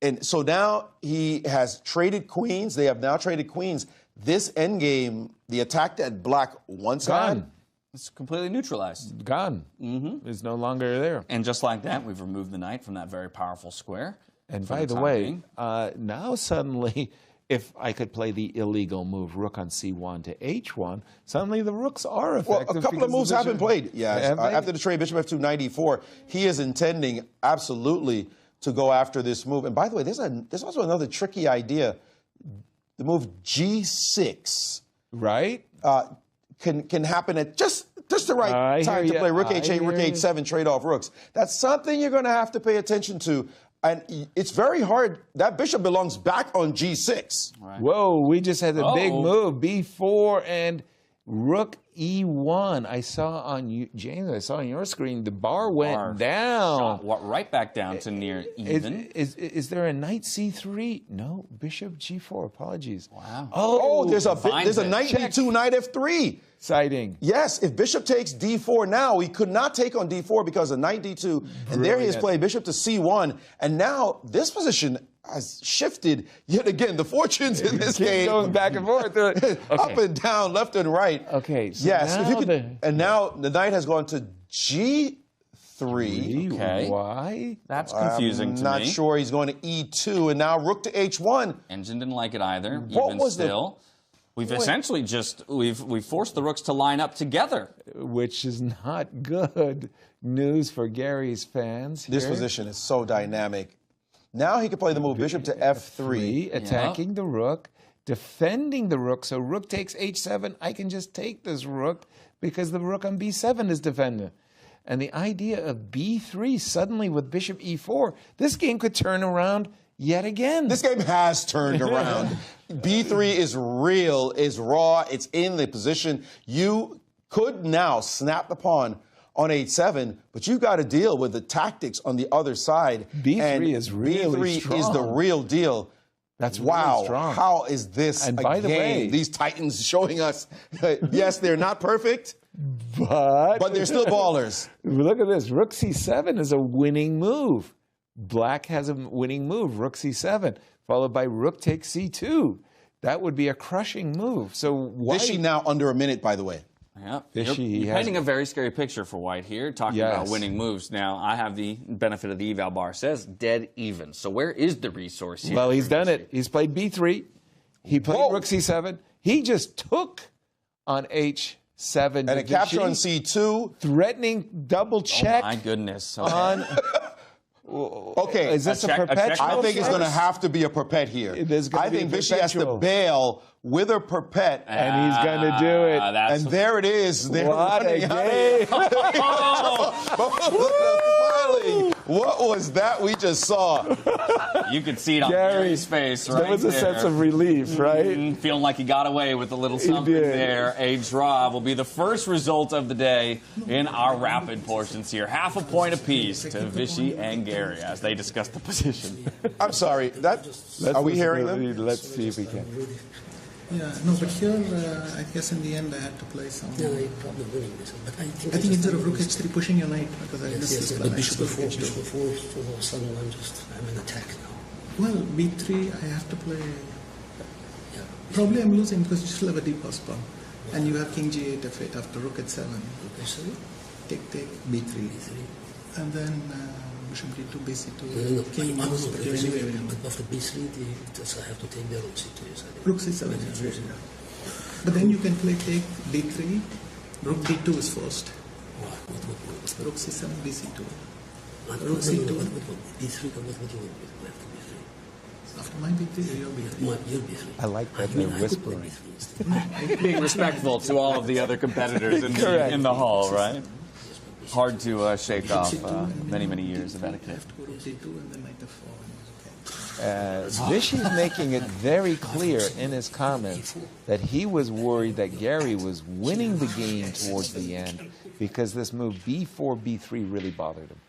And so now he has traded queens. They have now traded queens. This endgame, the attack that black once had, It's completely neutralized. Gone. Is no longer there. And just like that, we've removed the knight from that very powerful square. And for by the time way, being. now suddenly, if I could play the illegal move rook on C1 to H1, suddenly the rooks are well, effective. a couple of because moves the have been bishop- played. Yes. Have they? After the trade, bishop F2, knight E4, he is intending absolutely to go after this move. And by the way, there's also another tricky idea. The move G6 Right? can happen at just the right time to play rook H8, rook H7, trade off rooks. That's something you're going to have to pay attention to. And it's very hard. That bishop belongs back on G6. Whoa, we just had a big move. B4 and rook E1. I saw on you, James, I saw on your screen, the bar went down. Shot right back down to near even. Is there a knight C3? No, bishop G4. Apologies. Wow. Oh, there's a knight Check. D2, knight F3. Exciting. Yes, if bishop takes D4 now, he could not take on D4 because of knight D2. And there he is playing bishop to C1. And now this position has shifted yet again. The fortunes in this game going back and forth. Okay. up and down, left and right. Okay. So yes. now If you could, and now the knight has gone to G3. Okay. Why? That's confusing to me. I'm not sure. He's going to E2, and now rook to H1. Engine didn't like it either. What even was still. We've essentially just we've forced the rooks to line up together, which is not good news for Gary's fans. This position is so dynamic. Now he can play the move bishop to F3, attacking the rook, defending the rook. So rook takes H7. I can just take this rook because the rook on B7 is defended. And the idea of B3 suddenly with bishop E4, this game could turn around yet again. This game has turned around. B3 is real, is raw, it's in the position. You could now snap the pawn on H7, but you got to deal with the tactics on the other side. B3 is really strong. B3 is the real deal. That's wow. Really strong. How is this and a by the game? way, these Titans showing us, yes, they're not perfect, but they're still ballers. Look at this. Rook C7 is a winning move. Black has a winning move, rook C7, followed by rook takes C2. That would be a crushing move. So why? Vishy now under a minute, by the way. Yeah, Vishy you're painting a very scary picture for white here, talking about winning moves. Now, I have the benefit of the eval bar. It says dead even. So where is the resource here? Well, he's done it. He's played B3. He played rook C7. He just took on H7. And a capture on C2. Threatening double check. Oh, my goodness. Okay. On... Okay. Is this a perpetual? I think it's going to have to be a perpet here. I think Vishy has to bail with a perpet. And he's going to do it. And there it is. They're what a game. Smiling. What was that we just saw? You could see it on Gary's face right there. There was a sense of relief, right? Feeling like he got away with a little something there. A draw will be the first result of the day in our rapid portions here. Half a point apiece to Vishy and Gary as they discuss the position. I'm sorry. Are we hearing them? Let's see if we can. Yeah, no, but here, I guess in the end I had to play some. Yeah, you're probably winning this one. But I think instead of rook h3 pushing your knight, because I missed this plan. Bishop before, so all of a sudden I'm in attack now. Well, b3, I have to play. Yeah. Probably I'm losing because you still have a deep pass pawn. And you have king g8, f8 after rook at 7. Okay, so take, b3. And then bishop d2, bc2. King moves, but anyway. But after b3, I have to take the rook c2. Rook c7. But then you can play take d3. Rook d2 is forced. What? Rook c7, bc2. Rook c2. b3, what do you want after b3? After my b3, your b3. Your b3. I like that they're whispering. Being respectful to all of the other competitors in the hall, right? Hard to shake off many years of etiquette. Vishy's making it very clear in his comments that he was worried that Gary was winning the game towards the end because this move b4, b3 really bothered him.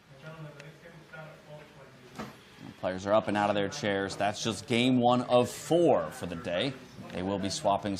Players are up and out of their chairs. That's just game 1 of 4 for the day. They will be swapping